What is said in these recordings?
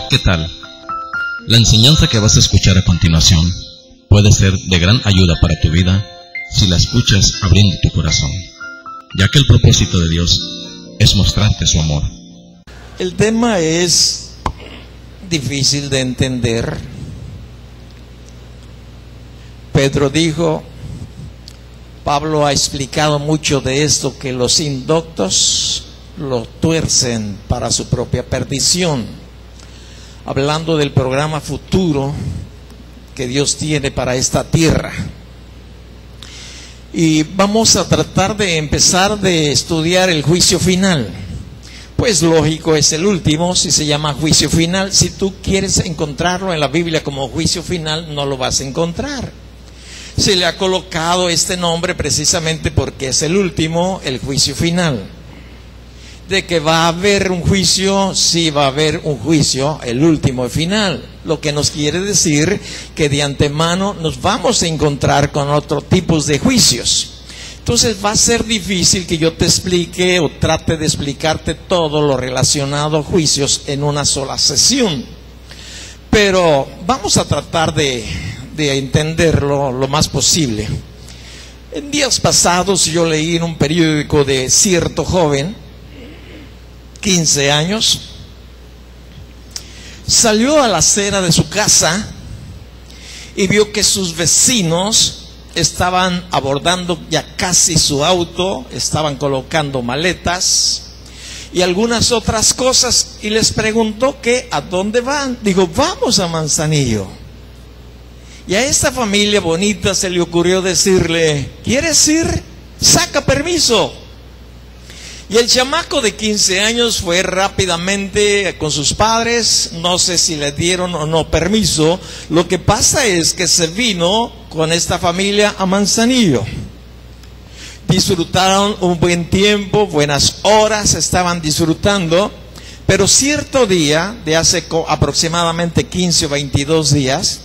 ¿Qué tal? La enseñanza que vas a escuchar a continuación puede ser de gran ayuda para tu vida si la escuchas abriendo tu corazón, ya que el propósito de Dios es mostrarte su amor. El tema es difícil de entender. Pedro dijo, Pablo ha explicado mucho de esto, que los indoctos lo tuercen para su propia perdición, hablando del programa futuro que Dios tiene para esta tierra. Y vamos a tratar de empezar de estudiar el juicio final. Pues lógico, es el último, si se llama juicio final. Si tú quieres encontrarlo en la Biblia como juicio final, no lo vas a encontrar. Se le ha colocado este nombre precisamente porque es el último, el juicio final. De que va a haber un juicio, sí va a haber un juicio, el último y final. Lo que nos quiere decir que de antemano nos vamos a encontrar con otros tipos de juicios. Entonces va a ser difícil que yo te explique o trate de explicarte todo lo relacionado a juicios en una sola sesión. Pero vamos a tratar de entenderlo lo más posible. En días pasados yo leí en un periódico de cierto joven, 15 años, salió a la acera de su casa y vio que sus vecinos estaban abordando ya casi su auto, estaban colocando maletas y algunas otras cosas, y les preguntó que a dónde van. Dijo, vamos a Manzanillo. Y a esta familia bonita se le ocurrió decirle, ¿quieres ir? Saca permiso. Y el chamaco de 15 años fue rápidamente con sus padres, no sé si le dieron o no permiso. Lo que pasa es que se vino con esta familia a Manzanillo. Disfrutaron un buen tiempo, buenas horas estaban disfrutando, pero cierto día, de hace aproximadamente 15 o 22 días,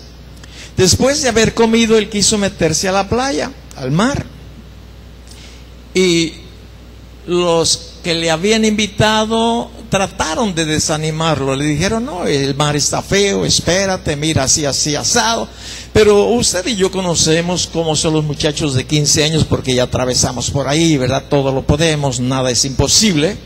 después de haber comido, él quiso meterse a la playa, al mar. Y los que le habían invitado trataron de desanimarlo. Le dijeron, no, el mar está feo, espérate, mira, así, asado. Pero usted y yo conocemos cómo son los muchachos de 15 años, porque ya atravesamos por ahí, ¿verdad? Todo lo podemos, nada es imposible.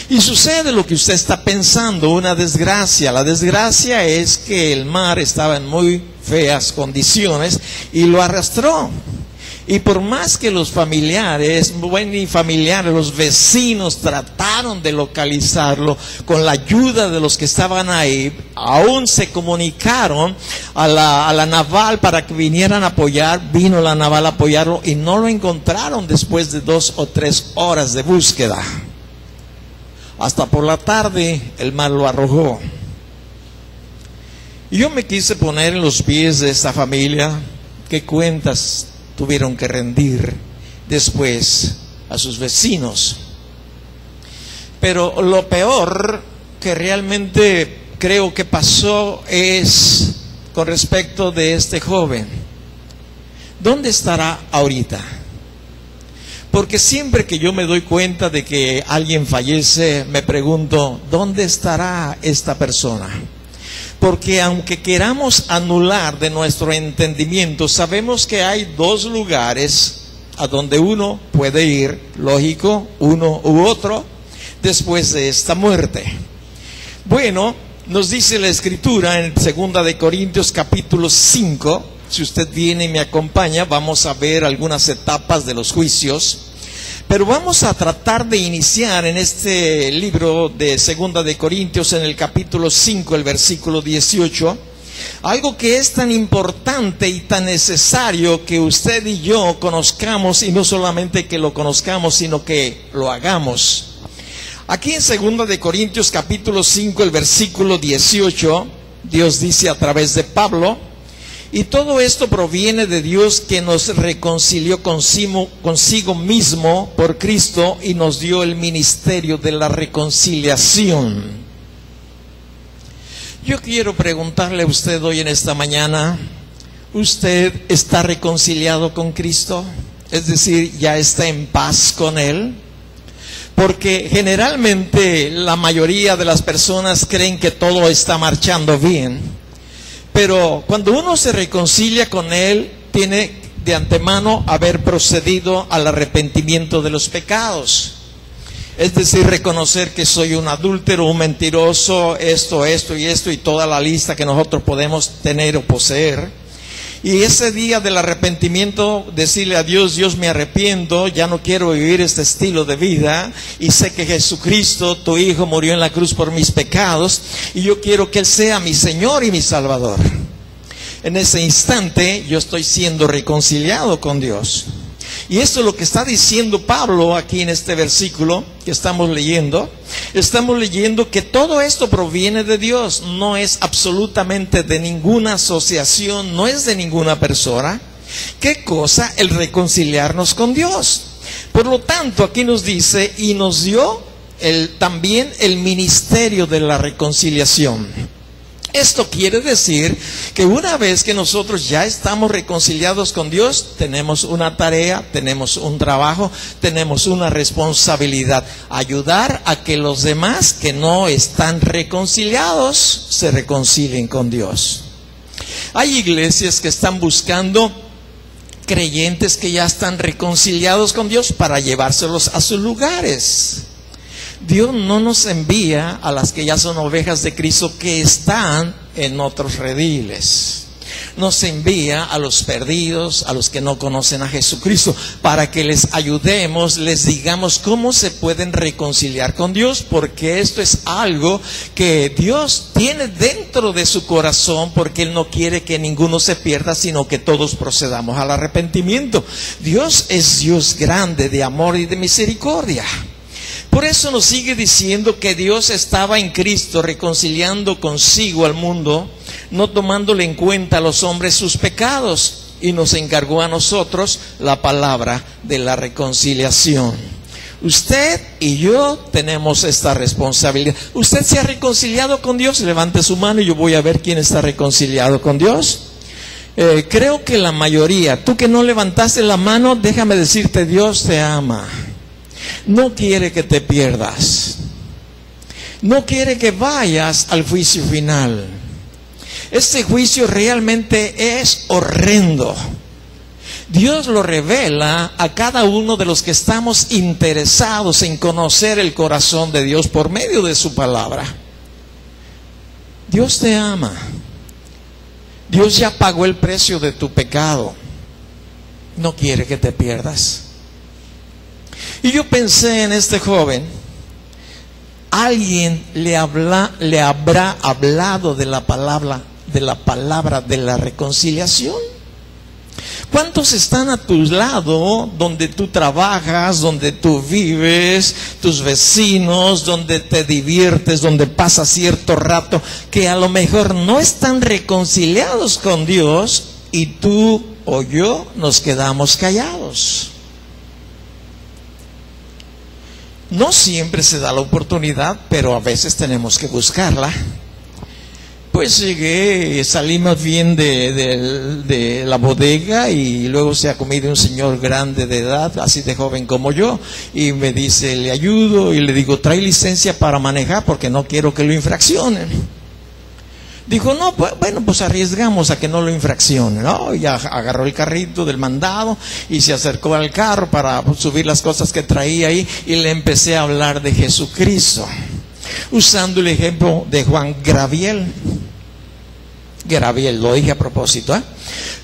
Y sucede lo que usted está pensando, una desgracia. La desgracia es que el mar estaba en muy feas condiciones y lo arrastró. Y por más que los familiares, los vecinos trataron de localizarlo, con la ayuda de los que estaban ahí, aún se comunicaron a la naval para que vinieran a apoyar. Vino la naval a apoyarlo y no lo encontraron después de 2 o 3 horas de búsqueda. Hasta por la tarde el mar lo arrojó. Y yo me quise poner en los pies de esta familia. ¿Qué cuentas tuvieron que rendir después a sus vecinos? Pero lo peor que realmente creo que pasó es con respecto de este joven. ¿Dónde estará ahorita? Porque siempre que yo me doy cuenta de que alguien fallece, me pregunto, ¿dónde estará esta persona? Porque aunque queramos anular de nuestro entendimiento, sabemos que hay 2 lugares a donde uno puede ir, lógico, uno u otro, después de esta muerte. Bueno, nos dice la Escritura en 2 de Corintios capítulo 5, si usted viene y me acompaña, vamos a ver algunas etapas de los juicios. Pero vamos a tratar de iniciar en este libro de 2 de Corintios, en el capítulo 5, el versículo 18, algo que es tan importante y tan necesario que usted y yo conozcamos, y no solamente que lo conozcamos, sino que lo hagamos. Aquí en 2 de Corintios capítulo 5, el versículo 18, Dios dice a través de Pablo, y todo esto proviene de Dios, que nos reconcilió consigo mismo por Cristo y nos dio el ministerio de la reconciliación. Yo quiero preguntarle a usted hoy en esta mañana, ¿usted está reconciliado con Cristo? Es decir, ¿ya está en paz con Él? Porque generalmente la mayoría de las personas creen que todo está marchando bien. Pero cuando uno se reconcilia con Él, tiene de antemano haber procedido al arrepentimiento de los pecados. Es decir, reconocer que soy un adúltero, un mentiroso, esto y toda la lista que nosotros podemos tener o poseer. Y ese día del arrepentimiento, decirle a Dios: Dios, me arrepiento, ya no quiero vivir este estilo de vida, y sé que Jesucristo, tu Hijo, murió en la cruz por mis pecados, y yo quiero que Él sea mi Señor y mi Salvador. En ese instante yo estoy siendo reconciliado con Dios. Y esto es lo que está diciendo Pablo aquí en este versículo que estamos leyendo. Estamos leyendo que todo esto proviene de Dios, no es absolutamente de ninguna asociación, no es de ninguna persona. ¿Qué cosa? El reconciliarnos con Dios. Por lo tanto, aquí nos dice: y nos dio también el ministerio de la reconciliación. Esto quiere decir que una vez que nosotros ya estamos reconciliados con Dios, tenemos una tarea, tenemos un trabajo, tenemos una responsabilidad: ayudar a que los demás que no están reconciliados se reconcilien con Dios. Hay iglesias que están buscando creyentes que ya están reconciliados con Dios para llevárselos a sus lugares. Dios no nos envía a las que ya son ovejas de Cristo que están en otros rediles. Nos envía a los perdidos, a los que no conocen a Jesucristo, para que les ayudemos, les digamos cómo se pueden reconciliar con Dios, porque esto es algo que Dios tiene dentro de su corazón, porque Él no quiere que ninguno se pierda, sino que todos procedamos al arrepentimiento. Dios es Dios grande, de amor y de misericordia. Por eso nos sigue diciendo que Dios estaba en Cristo reconciliando consigo al mundo, no tomándole en cuenta a los hombres sus pecados, y nos encargó a nosotros la palabra de la reconciliación. Usted y yo tenemos esta responsabilidad. ¿Usted se ha reconciliado con Dios? Levante su mano y yo voy a ver quién está reconciliado con Dios. Creo que la mayoría. Tú que no levantaste la mano, déjame decirte: Dios te ama. No quiere que te pierdas. No quiere que vayas al juicio final. Este juicio realmente es horrendo. Dios lo revela a cada uno de los que estamos interesados en conocer el corazón de Dios por medio de su palabra. Dios te ama. Dios ya pagó el precio de tu pecado. No quiere que te pierdas. Y yo pensé en este joven. ¿Alguien le habrá hablado de la palabra de la reconciliación? ¿Cuántos están a tu lado, donde tú trabajas, donde tú vives, tus vecinos, donde te diviertes, donde pasas cierto rato, que a lo mejor no están reconciliados con Dios, y tú o yo nos quedamos callados? No siempre se da la oportunidad, pero a veces tenemos que buscarla. Pues salimos bien de la bodega, y luego se ha comido un señor grande de edad, así de joven como yo, y me dice: le ayudo, y le digo: trae licencia para manejar porque no quiero que lo infraccionen. Dijo: no, pues arriesgamos a que no lo infraccionen, ¿no? Y agarró el carrito del mandado y se acercó al carro para subir las cosas que traía ahí, y le empecé a hablar de Jesucristo, usando el ejemplo de Juan Gabriel, lo dije a propósito, ¿eh?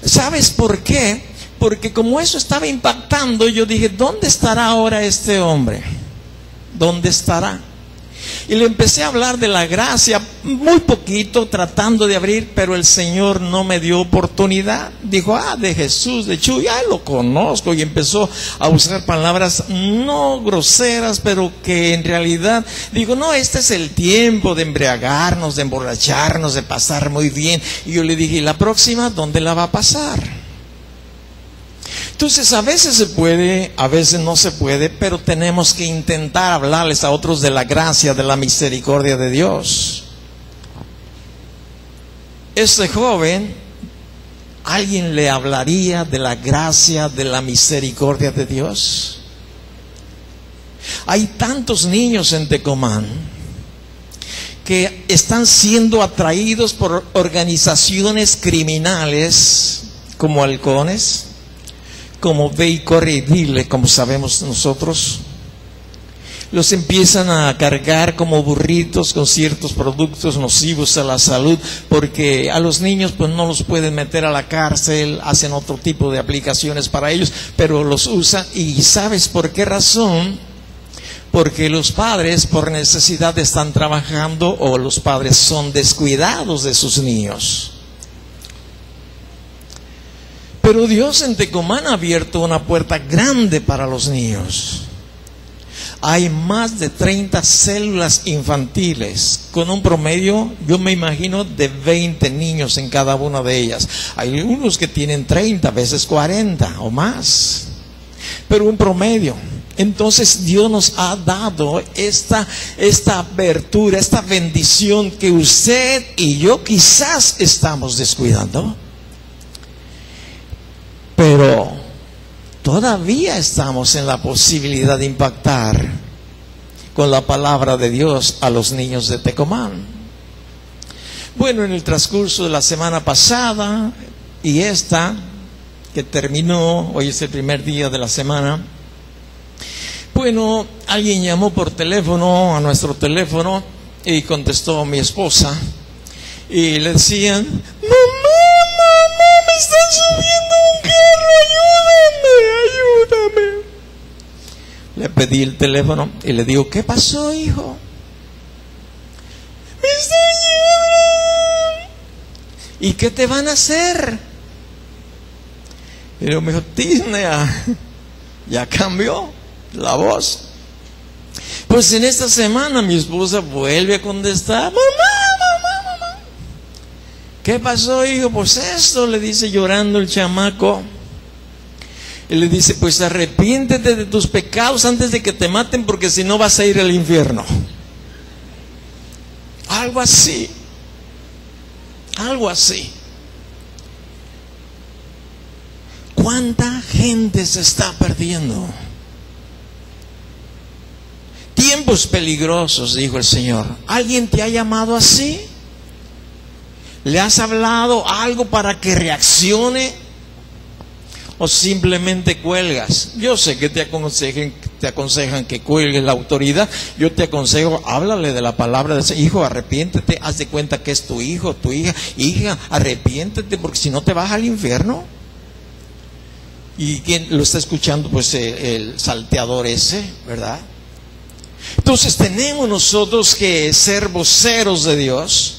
¿Sabes por qué? Porque como eso estaba impactando, yo dije: ¿dónde estará ahora este hombre? ¿Dónde estará? Y le empecé a hablar de la gracia, muy poquito, tratando de abrir, pero el Señor no me dio oportunidad. Dijo: de Jesús, de Chuy, ya lo conozco. Y empezó a usar palabras no groseras, pero que en realidad, digo: no, este es el tiempo de embriagarnos, de emborracharnos, de pasar muy bien. Y yo le dije: ¿y la próxima dónde la va a pasar? Entonces, a veces se puede, a veces no se puede, pero tenemos que intentar hablarles a otros de la gracia, de la misericordia de Dios. Este joven, ¿alguien le hablaría de la gracia, de la misericordia de Dios? Hay tantos niños en Tecomán que están siendo atraídos por organizaciones criminales como halcones, como ve y corre y dile, como sabemos nosotros. Los empiezan a cargar como burritos con ciertos productos nocivos a la salud, porque a los niños pues no los pueden meter a la cárcel, hacen otro tipo de aplicaciones para ellos, pero los usan. ¿Y sabes por qué razón? Porque los padres por necesidad están trabajando, o los padres son descuidados de sus niños. Pero Dios en Tecomán ha abierto una puerta grande para los niños. Hay más de 30 células infantiles, con un promedio, yo me imagino, de 20 niños en cada una de ellas. Hay unos que tienen 30, a veces 40 o más, pero un promedio. Entonces Dios nos ha dado esta apertura, esta bendición que usted y yo quizás estamos descuidando. Pero todavía estamos en la posibilidad de impactar con la palabra de Dios a los niños de Tecomán. Bueno, en el transcurso de la semana pasada y esta que terminó, hoy es el primer día de la semana. Bueno, alguien llamó por teléfono a nuestro teléfono y contestó mi esposa y le decían: mamá, me están subiendo un carro, ayúdame. Le pedí el teléfono y le digo: ¿qué pasó, hijo? Me están llevando. ¿Y qué te van a hacer? Y luego me dijo: Disney, ya cambió la voz. Pues en esta semana mi esposa vuelve a contestar: mamá. ¿Qué pasó, hijo? Pues esto, le dice llorando el chamaco. Y le dice: pues arrepiéntete de tus pecados antes de que te maten, porque si no vas a ir al infierno. Algo así. ¿Cuánta gente se está perdiendo? Tiempos peligrosos, dijo el Señor. ¿Alguien te ha llamado así? ¿Le has hablado algo para que reaccione? ¿O simplemente cuelgas? Yo sé que te aconsejan que cuelgues la autoridad. Yo te aconsejo, háblale de la palabra de ese hijo, arrepiéntete, haz de cuenta que es tu hijo, tu hija. Hija, arrepiéntete, porque si no te vas al infierno. ¿Y quién lo está escuchando? Pues el salteador ese, ¿verdad? Entonces tenemos nosotros que ser voceros de Dios.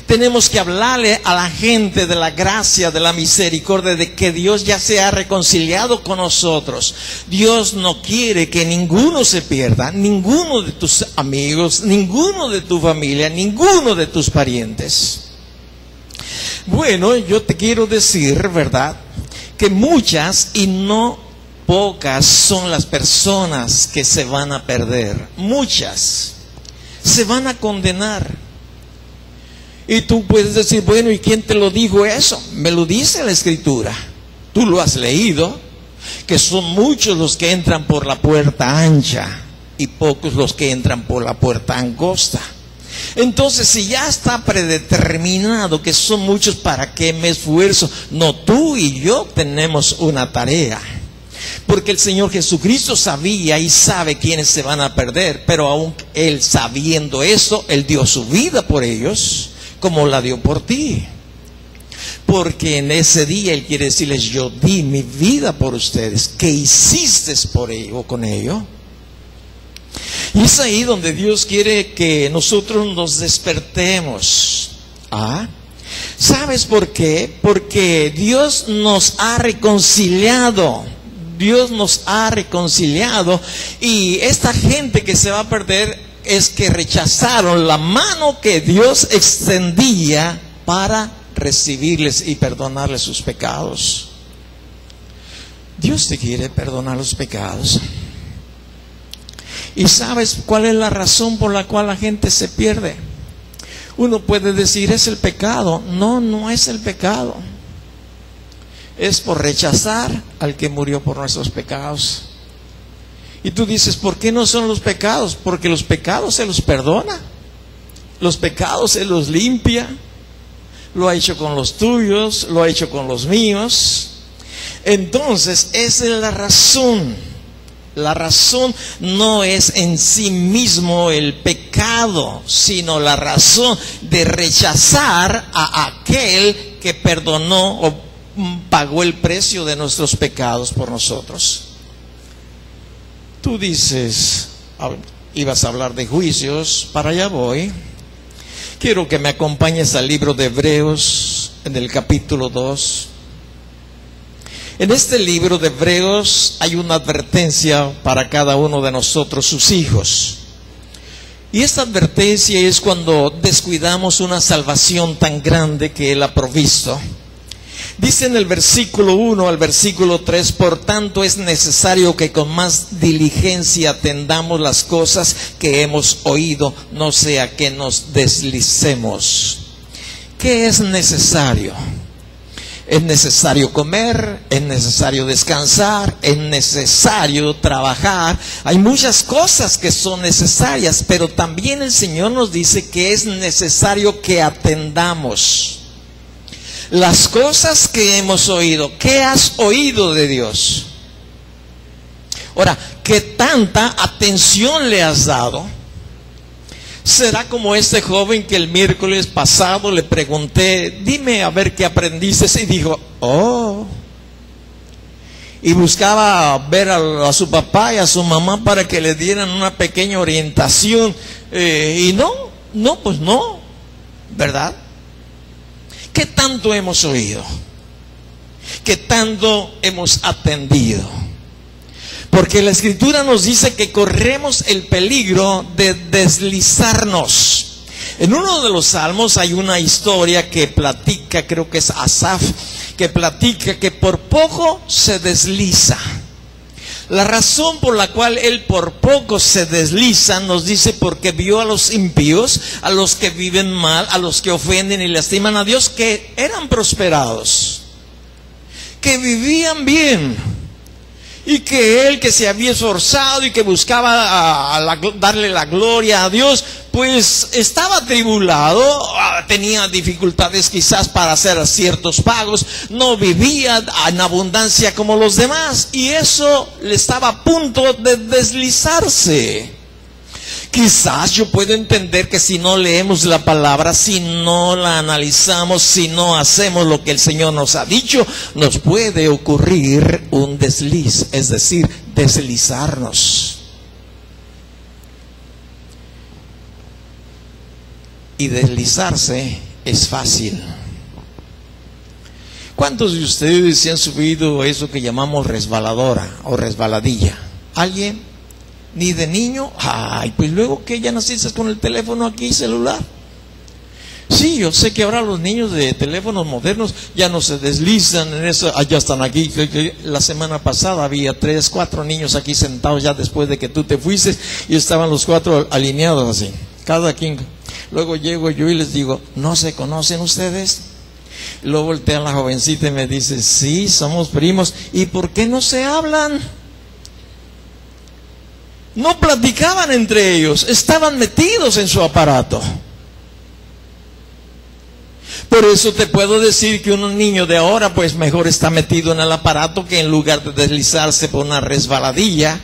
Tenemos que hablarle a la gente de la gracia, de la misericordia, de que Dios ya se ha reconciliado con nosotros. Dios no quiere que ninguno se pierda, ninguno de tus amigos, ninguno de tu familia, ninguno de tus parientes. Bueno, yo te quiero decir, ¿verdad?, que muchas y no pocas son las personas que se van a perder. Muchas se van a condenar. Y tú puedes decir: bueno, ¿y quién te lo dijo eso? Me lo dice la Escritura. Tú lo has leído, que son muchos los que entran por la puerta ancha y pocos los que entran por la puerta angosta. Entonces, si ya está predeterminado que son muchos, ¿para qué me esfuerzo? No, tú y yo tenemos una tarea. Porque el Señor Jesucristo sabía y sabe quiénes se van a perder, pero aún Él sabiendo eso, Él dio su vida por ellos, como la dio por ti. Porque en ese día Él quiere decirles: yo di mi vida por ustedes. ¿Qué hiciste por ello, con ello? Y es ahí donde Dios quiere que nosotros nos despertemos. ¿Sabes por qué? Porque Dios nos ha reconciliado. Dios nos ha reconciliado. Y esta gente que se va a perder es que rechazaron la mano que Dios extendía para recibirles y perdonarles sus pecados. Dios te quiere perdonar los pecados. ¿Y sabes cuál es la razón por la cual la gente se pierde? Uno puede decir: es el pecado. No, no es el pecado. Es por rechazar al que murió por nuestros pecados. Y tú dices, ¿por qué no son los pecados? Porque los pecados se los perdona, los pecados se los limpia. Lo ha hecho con los tuyos, lo ha hecho con los míos. Entonces, esa es la razón. La razón no es en sí mismo el pecado, sino la razón de rechazar a aquel que perdonó o pagó el precio de nuestros pecados por nosotros. Tú dices, ibas a hablar de juicios, para allá voy. Quiero que me acompañes al libro de Hebreos, en el capítulo 2. En este libro de Hebreos hay una advertencia para cada uno de nosotros, sus hijos. Y esta advertencia es cuando descuidamos una salvación tan grande que Él ha provisto. Dice en el versículo 1 al versículo 3, por tanto es necesario que con más diligencia atendamos las cosas que hemos oído, no sea que nos deslicemos. ¿Qué es necesario? Es necesario comer, es necesario descansar, es necesario trabajar. Hay muchas cosas que son necesarias, pero también el Señor nos dice que es necesario que atendamos las cosas que hemos oído. ¿Qué has oído de Dios? Ahora, ¿qué tanta atención le has dado? Será como este joven que el miércoles pasado le pregunté, dime a ver qué aprendiste, y dijo, oh, y buscaba ver a su papá y a su mamá para que le dieran una pequeña orientación, y pues no, ¿verdad? ¿Qué tanto hemos oído? ¿Qué tanto hemos atendido? Porque la Escritura nos dice que corremos el peligro de deslizarnos. En uno de los salmos hay una historia que platica, creo que es Asaf, que platica que por poco se desliza. La razón por la cual él por poco se desliza, nos dice, porque vio a los impíos, a los que viven mal, a los que ofenden y lastiman a Dios, que eran prosperados, que vivían bien. Y que él, que se había esforzado y que buscaba darle la gloria a Dios, pues estaba atribulado, tenía dificultades quizás para hacer ciertos pagos, no vivía en abundancia como los demás, y eso le estaba a punto de deslizarse. Quizás yo puedo entender que si no leemos la palabra, si no la analizamos, si no hacemos lo que el Señor nos ha dicho, nos puede ocurrir un desliz, es decir, deslizarnos. Y deslizarse es fácil. ¿Cuántos de ustedes se han subido a eso que llamamos resbaladora o resbaladilla? ¿Alguien? Ni de niño. Ay, pues luego que ya naciste con el teléfono aquí celular. Sí, yo sé que ahora los niños de teléfonos modernos ya no se deslizan en eso, ya están aquí. La semana pasada había 3, 4 niños aquí sentados ya después de que tú te fuiste, y estaban los 4 alineados así, cada quien. Luego llego yo y les digo, ¿no se conocen ustedes? Y luego voltean la jovencita y me dice, sí, somos primos. ¿Y por qué no se hablan? No platicaban entre ellos, estaban metidos en su aparato. Por eso te puedo decir que un niño de ahora pues mejor está metido en el aparato que en lugar de deslizarse por una resbaladilla.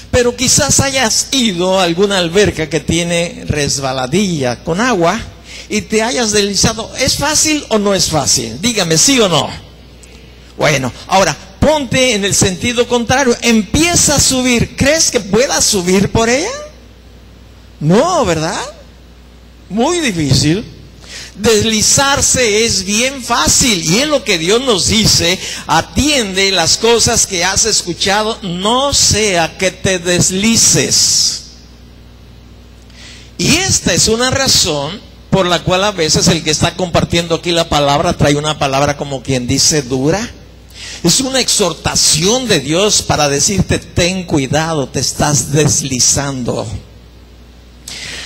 Pero quizás hayas ido a alguna alberca que tiene resbaladilla con agua y te hayas deslizado. ¿Es fácil o no es fácil? Dígame, ¿sí o no? Bueno, ahora ponte en el sentido contrario, empieza a subir. ¿Crees que puedas subir por ella? No, ¿verdad? Muy difícil. Deslizarse es bien fácil, y es lo que Dios nos dice: atiende las cosas que has escuchado, no sea que te deslices. Y esta es una razón por la cual a veces el que está compartiendo aquí la palabra trae una palabra como quien dice dura. Es una exhortación de Dios para decirte: ten cuidado, te estás deslizando.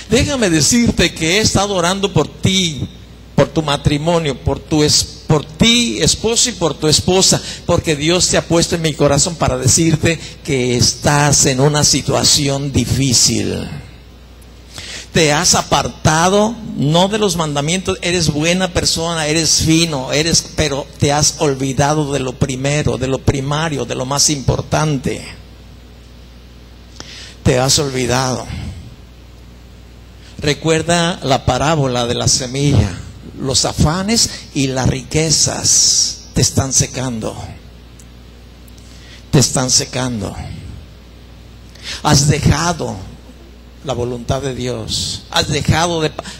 Déjame decirte que he estado orando por ti, por tu matrimonio, por tu esposa, por ti, esposo, y por tu esposa, porque Dios te ha puesto en mi corazón para decirte que estás en una situación difícil. Te has apartado, no de los mandamientos, eres buena persona, eres fino, pero te has olvidado de lo primero, de lo primario, de lo más importante. Te has olvidado. Recuerda la parábola de la semilla. Los afanes y las riquezas te están secando. Te están secando. Has dejado la voluntad de Dios.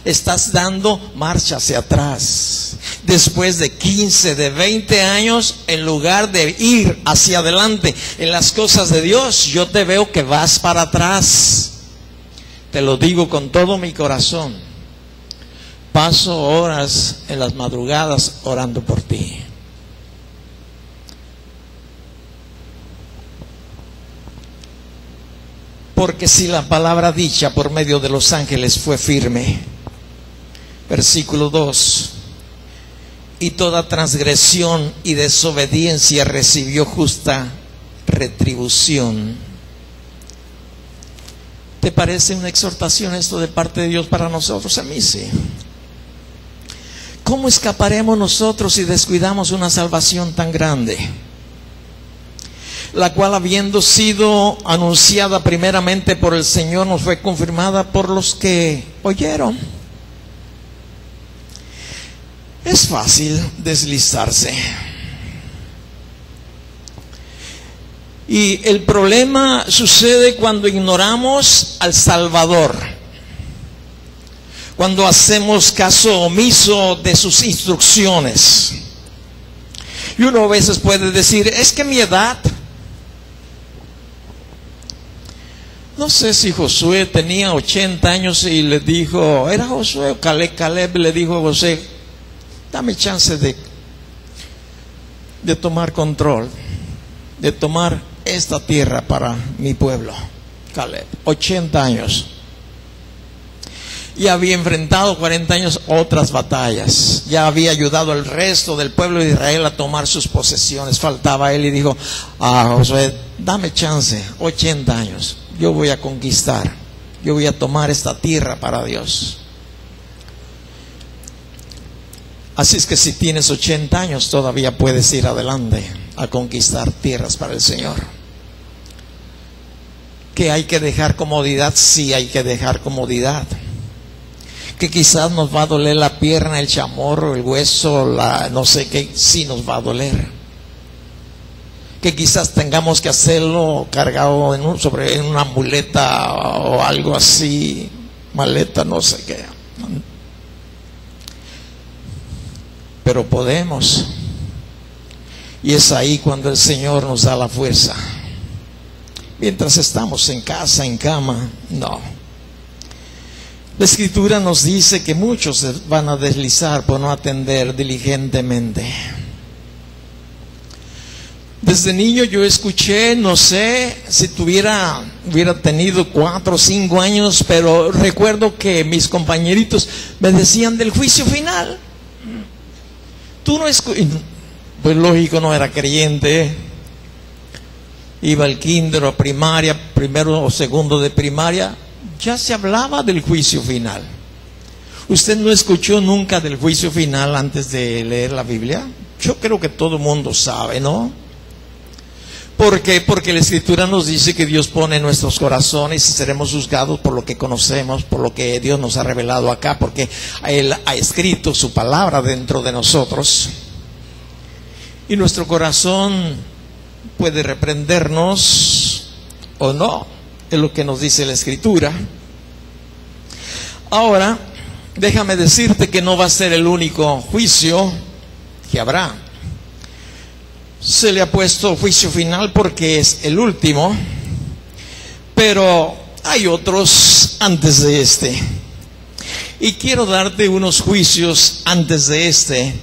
Estás dando marcha hacia atrás. Después de 15, de 20 años, en lugar de ir hacia adelante en las cosas de Dios, yo te veo que vas para atrás. Te lo digo con todo mi corazón. Paso horas en las madrugadas orando por ti. Porque si la palabra dicha por medio de los ángeles fue firme. Versículo 2. Y toda transgresión y desobediencia recibió justa retribución. ¿Te parece una exhortación esto de parte de Dios para nosotros? A mí sí. ¿Cómo escaparemos nosotros si descuidamos una salvación tan grande? La cual, habiendo sido anunciada primeramente por el Señor, nos fue confirmada por los que oyeron. Es fácil deslizarse. Y el problema sucede cuando ignoramos al Salvador, cuando hacemos caso omiso de sus instrucciones. Y uno a veces puede decir, es que mi edad. No sé si Josué tenía 80 años y le dijo, era Josué o Caleb le dijo a José, dame chance de tomar control, de tomar esta tierra para mi pueblo. Caleb, 80 años. Y había enfrentado 40 años otras batallas. Ya había ayudado al resto del pueblo de Israel a tomar sus posesiones. Faltaba él y dijo a Josué, dame chance, 80 años. Yo voy a conquistar. Yo voy a tomar esta tierra para Dios. Así es que si tienes 80 años todavía puedes ir adelante a conquistar tierras para el Señor. Que hay que dejar comodidad, sí hay que dejar comodidad. Que quizás nos va a doler la pierna, el chamorro, el hueso, no sé qué, sí nos va a doler. Que quizás tengamos que hacerlo cargado en una muleta o algo así, maleta, no sé qué. Pero podemos. Y es ahí cuando el Señor nos da la fuerza. Mientras estamos en casa, en cama, no. La Escritura nos dice que muchos se van a deslizar por no atender diligentemente. Desde niño yo escuché, no sé si hubiera tenido 4 o 5 años, pero recuerdo que mis compañeritos me decían del juicio final. Tú no pues lógico, no era creyente. Iba al kinder o primaria, primero o segundo de primaria, ya se hablaba del juicio final. ¿Usted no escuchó nunca del juicio final antes de leer la Biblia? Yo creo que todo el mundo sabe, ¿no? ¿Por qué? Porque la Escritura nos dice que Dios pone en nuestros corazones y seremos juzgados por lo que conocemos, por lo que Dios nos ha revelado acá, porque Él ha escrito su palabra dentro de nosotros. Y nuestro corazón puede reprendernos o no, es lo que nos dice la Escritura. Ahora, déjame decirte que no va a ser el único juicio que habrá. Se le ha puesto juicio final porque es el último, pero hay otros antes de este. Y quiero darte unos juicios antes de este.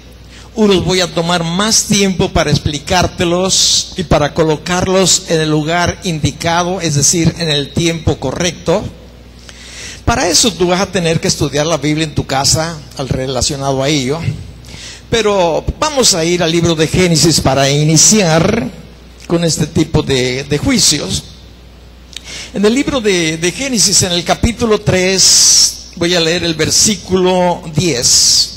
Unos voy a tomar más tiempo para explicártelos y para colocarlos en el lugar indicado, es decir, en el tiempo correcto. Para eso tú vas a tener que estudiar la Biblia en tu casa, relacionado a ello. Pero vamos a ir al libro de Génesis para iniciar con este tipo de juicios. En el libro de Génesis, en el capítulo 3, voy a leer el versículo 10.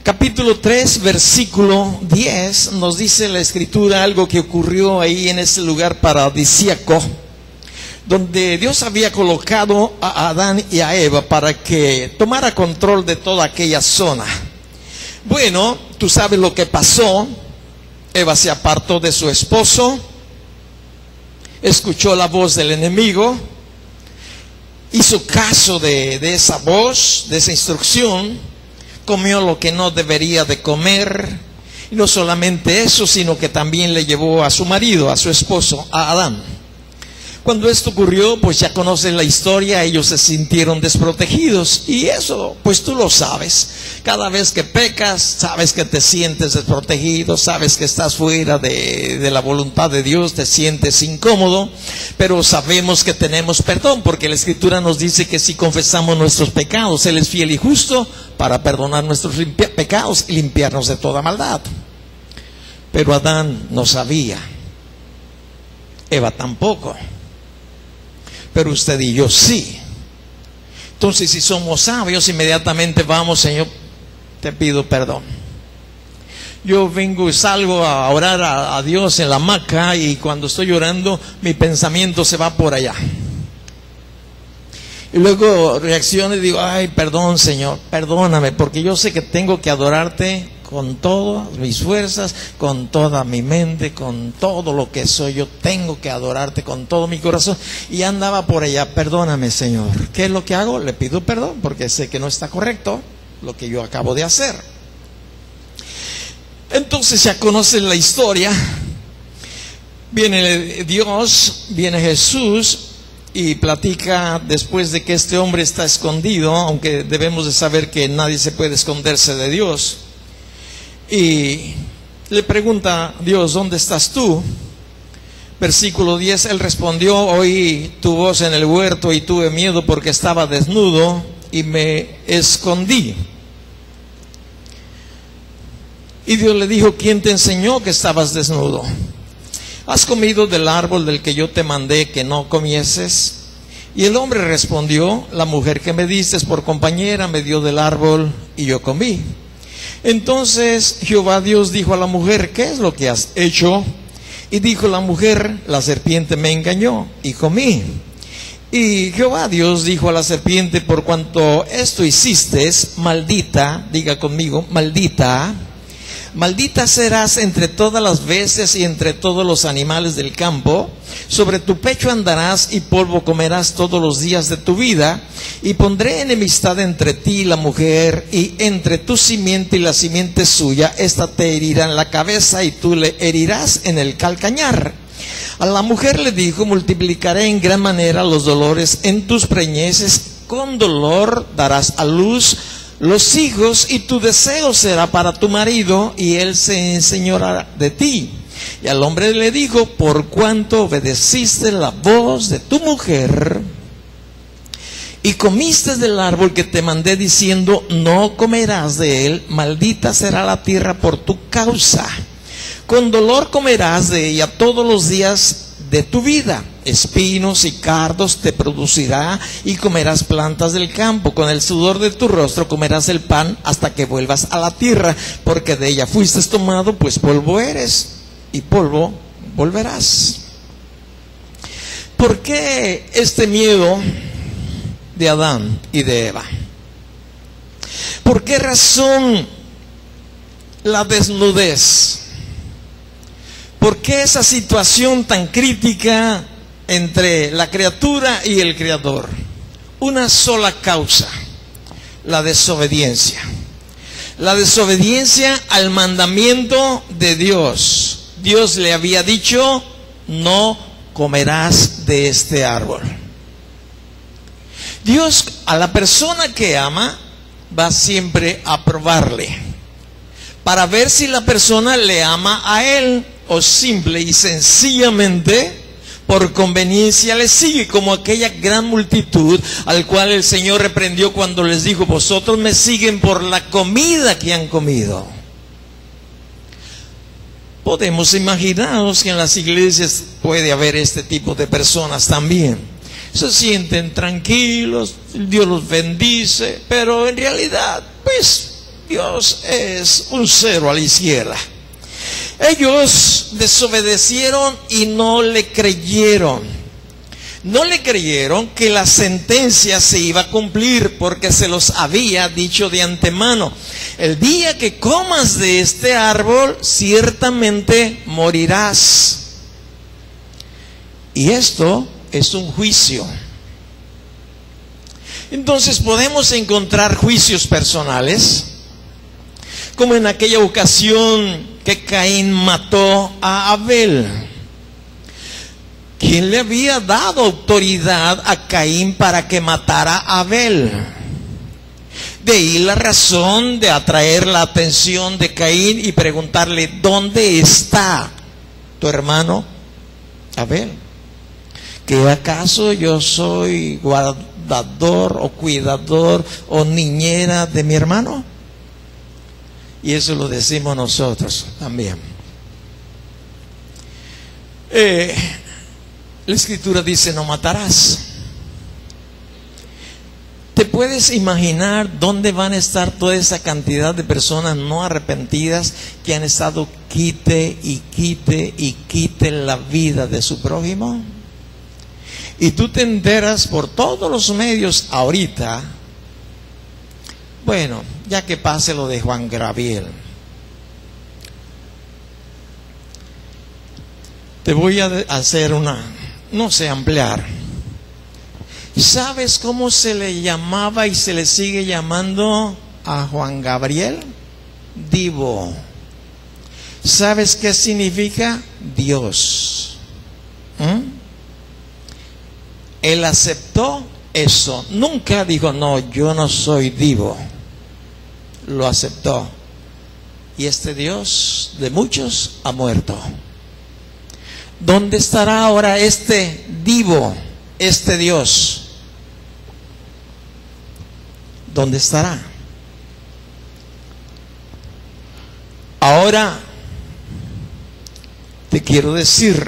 Capítulo 3, versículo 10, nos dice la Escritura algo que ocurrió ahí en ese lugar paradisíaco, donde Dios había colocado a Adán y a Eva para que tomara control de toda aquella zona. Bueno, tú sabes lo que pasó. Eva se apartó de su esposo, escuchó la voz del enemigo, hizo caso de esa voz, de esa instrucción, comió lo que no debería de comer, y no solamente eso, sino que también le llevó a su marido, a su esposo, a Adán. Cuando esto ocurrió, pues ya conoces la historia, ellos se sintieron desprotegidos, y eso, pues tú lo sabes. Cada vez que pecas, sabes que te sientes desprotegido, sabes que estás fuera de la voluntad de Dios, te sientes incómodo, pero sabemos que tenemos perdón, porque la Escritura nos dice que si confesamos nuestros pecados, Él es fiel y justo para perdonar nuestros pecados y limpiarnos de toda maldad. Pero Adán no sabía, Eva tampoco. Pero usted y yo sí. Entonces, si somos sabios, inmediatamente vamos: Señor, te pido perdón. Yo vengo y salgo a orar a Dios en la hamaca, y cuando estoy orando, mi pensamiento se va por allá. Y luego reacciono y digo: ay, perdón, Señor, perdóname, porque yo sé que tengo que adorarte con todas mis fuerzas, con toda mi mente, con todo lo que soy. Yo tengo que adorarte con todo mi corazón. Y andaba por allá: perdóname, Señor. ¿Qué es lo que hago? Le pido perdón, porque sé que no está correcto lo que yo acabo de hacer. Entonces ya conocen la historia. Viene Dios, viene Jesús, y platica después de que este hombre está escondido, aunque debemos de saber que nadie se puede esconderse de Dios. Y le pregunta Dios: ¿dónde estás tú? Versículo 10, él respondió: oí tu voz en el huerto y tuve miedo porque estaba desnudo y me escondí. Y Dios le dijo: ¿quién te enseñó que estabas desnudo? ¿Has comido del árbol del que yo te mandé que no comieses? Y el hombre respondió: la mujer que me diste por compañera me dio del árbol y yo comí. Entonces Jehová Dios dijo a la mujer: ¿qué es lo que has hecho? Y dijo la mujer: la serpiente me engañó y comí. Y Jehová Dios dijo a la serpiente: por cuanto esto hiciste, maldita, diga conmigo, maldita, maldita serás entre todas las bestias y entre todos los animales del campo. Sobre tu pecho andarás y polvo comerás todos los días de tu vida. Y pondré enemistad entre ti y la mujer, y entre tu simiente y la simiente suya. Esta te herirá en la cabeza y tú le herirás en el calcañar. A la mujer le dijo: multiplicaré en gran manera los dolores en tus preñeces. Con dolor darás a luz los hijos, y tu deseo será para tu marido, y él se enseñoreará de ti. Y al hombre le dijo: por cuanto obedeciste la voz de tu mujer y comiste del árbol que te mandé diciendo: no comerás de él, maldita será la tierra por tu causa. Con dolor comerás de ella todos los días de tu vida. Espinos y cardos te producirá, y comerás plantas del campo. Con el sudor de tu rostro comerás el pan hasta que vuelvas a la tierra, porque de ella fuiste tomado, pues polvo eres, y polvo volverás. ¿Por qué este miedo de Adán y de Eva? ¿Por qué razón la desnudez? ¿Por qué esa situación tan crítica entre la criatura y el Creador? Una sola causa: la desobediencia. La desobediencia al mandamiento de Dios. Dios le había dicho: no comerás de este árbol. Dios a la persona que ama va siempre a probarle, para ver si la persona le ama a él, o simple y sencillamente por conveniencia le sigue, como aquella gran multitud al cual el Señor reprendió cuando les dijo: vosotros me siguen por la comida que han comido. podemos imaginarnos que en las iglesias puede haber este tipo de personas también. Se sienten tranquilos, Dios los bendice, pero en realidad, pues, Dios es un cero a la izquierda. Ellos desobedecieron y no le creyeron. No le creyeron que la sentencia se iba a cumplir, porque se los había dicho de antemano: el día que comas de este árbol, ciertamente morirás. Y esto es un juicio. Entonces podemos encontrar juicios personales, como en aquella ocasión que Caín mató a Abel. ¿Quién le había dado autoridad a Caín para que matara a Abel? De ahí la razón de atraer la atención de Caín y preguntarle: ¿dónde está tu hermano Abel? ¿Que acaso yo soy guardador o cuidador o niñera de mi hermano? Y eso lo decimos nosotros también. La Escritura dice: no matarás. ¿Te puedes imaginar dónde van a estar toda esa cantidad de personas no arrepentidas que han estado quite y quite y quite la vida de su prójimo? Y tú te enteras por todos los medios ahorita, bueno, ya que pase lo de Juan Gabriel. Te voy a hacer no sé, ampliar. ¿Sabes cómo se le llamaba y se le sigue llamando a Juan Gabriel? Divo. ¿Sabes qué significa? Dios. Él aceptó eso. Nunca dijo: no, yo no soy divo. Lo aceptó. Y este Dios de muchos ha muerto. ¿Dónde estará ahora este divo, este Dios? ¿Dónde estará? Ahora te quiero decir,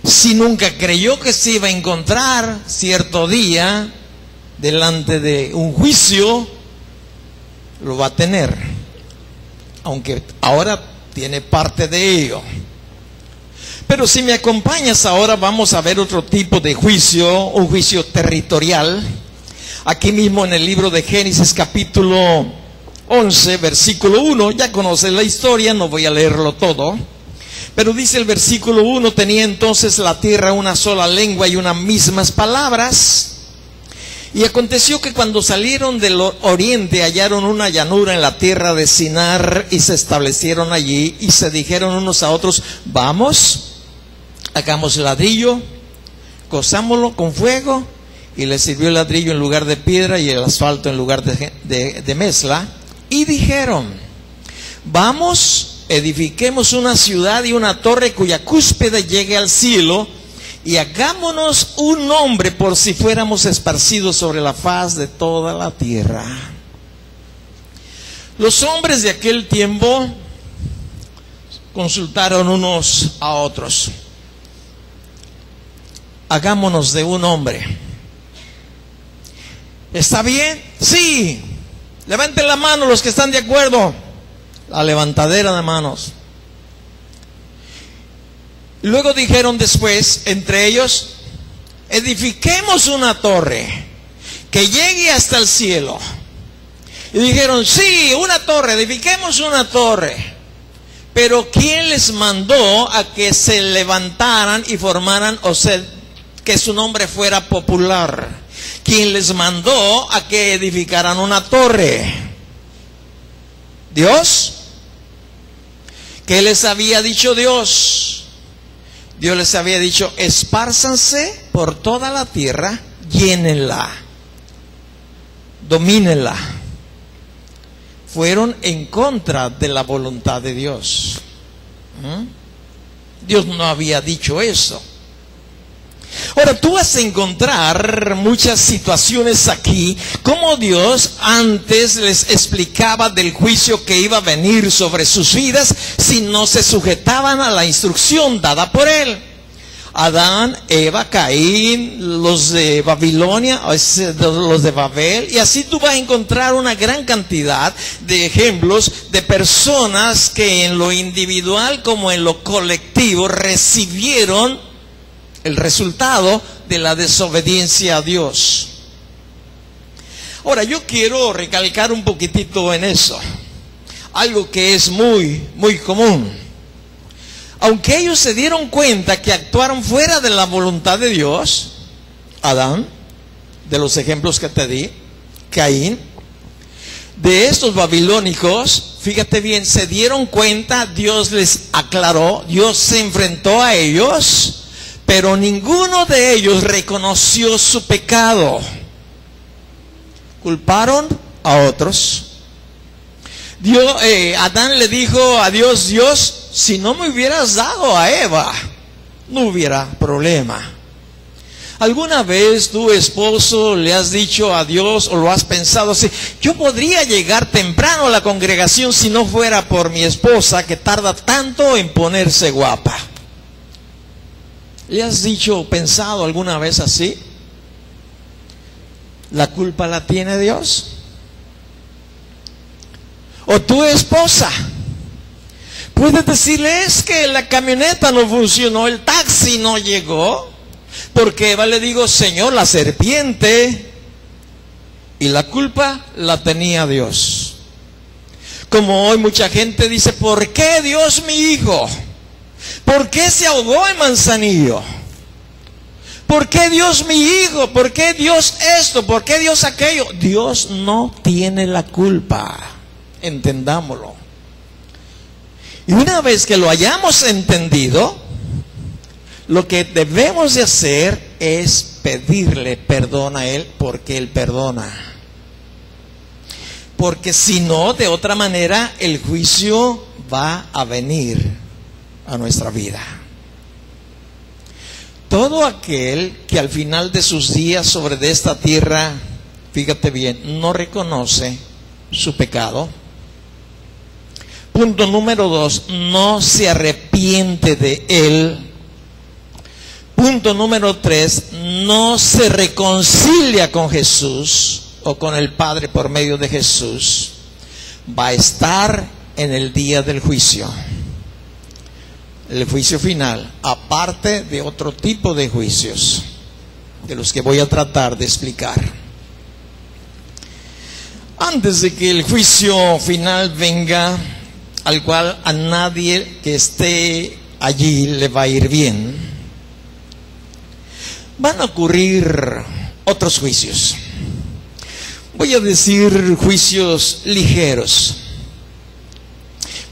si nunca creyó que se iba a encontrar cierto día delante de un juicio, lo va a tener, aunque ahora tiene parte de ello. Pero si me acompañas ahora, vamos a ver otro tipo de juicio, un juicio territorial. Aquí mismo en el libro de Génesis capítulo 11, versículo 1, ya conoces la historia, no voy a leerlo todo. Pero dice el versículo 1: tenía entonces la tierra una sola lengua y unas mismas palabras. Y aconteció que cuando salieron del oriente hallaron una llanura en la tierra de Sinar y se establecieron allí y se dijeron unos a otros: vamos, hagamos ladrillo, cozámoslo con fuego. Y les sirvió el ladrillo en lugar de piedra y el asfalto en lugar de mezcla. Y dijeron: vamos, edifiquemos una ciudad y una torre cuya cúspide llegue al cielo, y hagámonos un nombre por si fuéramos esparcidos sobre la faz de toda la tierra. Los hombres de aquel tiempo consultaron unos a otros: hagámonos de un hombre. ¿Está bien? Sí. Levanten la mano los que están de acuerdo. La levantadera de manos. Luego dijeron después entre ellos: edifiquemos una torre que llegue hasta el cielo. Y dijeron: sí, una torre, edifiquemos una torre. Pero ¿quién les mandó a que se levantaran y formaran, o sea, que su nombre fuera popular? ¿Quién les mandó a que edificaran una torre? ¿Dios? ¿Qué les había dicho Dios? Dios les había dicho: espárzanse por toda la tierra, llénenla, domínenla. Fueron en contra de la voluntad de Dios. Dios no había dicho eso. Ahora, tú vas a encontrar muchas situaciones aquí, como Dios antes les explicaba del juicio que iba a venir sobre sus vidas si no se sujetaban a la instrucción dada por Él. Adán, Eva, Caín, los de Babilonia, los de Babel, y así tú vas a encontrar una gran cantidad de ejemplos de personas que en lo individual como en lo colectivo recibieron el resultado de la desobediencia a Dios. Ahora, yo quiero recalcar un poquitito en eso, algo que es muy común. Aunque ellos se dieron cuenta que actuaron fuera de la voluntad de Dios, Adán, de los ejemplos que te di, Caín, de estos babilónicos, fíjate bien, se dieron cuenta, Dios les aclaró, Dios se enfrentó a ellos, pero ninguno de ellos reconoció su pecado. Culparon a otros. Adán le dijo a Dios: Dios, si no me hubieras dado a Eva, no hubiera problema. ¿Alguna vez tu esposo le has dicho a Dios o lo has pensado así? Yo podría llegar temprano a la congregación si no fuera por mi esposa que tarda tanto en ponerse guapa. ¿Le has dicho o pensado alguna vez así? ¿La culpa la tiene Dios? O tu esposa. Puedes decirle: es que la camioneta no funcionó, el taxi no llegó. Porque Eva le digo: Señor, la serpiente. Y la culpa la tenía Dios. Como hoy mucha gente dice: ¿por qué Dios mi hijo? ¿Por qué se ahogó en Manzanillo? ¿Por qué Dios mi hijo? ¿Por qué Dios esto? ¿Por qué Dios aquello? Dios no tiene la culpa. Entendámoslo. Y una vez que lo hayamos entendido, lo que debemos de hacer es pedirle perdón a Él, porque Él perdona. Porque si no, de otra manera, el juicio va a venir a nuestra vida. Todo aquel que al final de sus días sobre de esta tierra, fíjate bien, no reconoce su pecado. Punto número 2, no se arrepiente de él. Punto número 3, no se reconcilia con Jesús o con el Padre por medio de Jesús, va a estar en el día del juicio. El juicio final, aparte de otro tipo de juicios, de los que voy a tratar de explicar. Antes de que el juicio final venga, al cual a nadie que esté allí le va a ir bien, van a ocurrir otros juicios. Voy a decir juicios ligeros.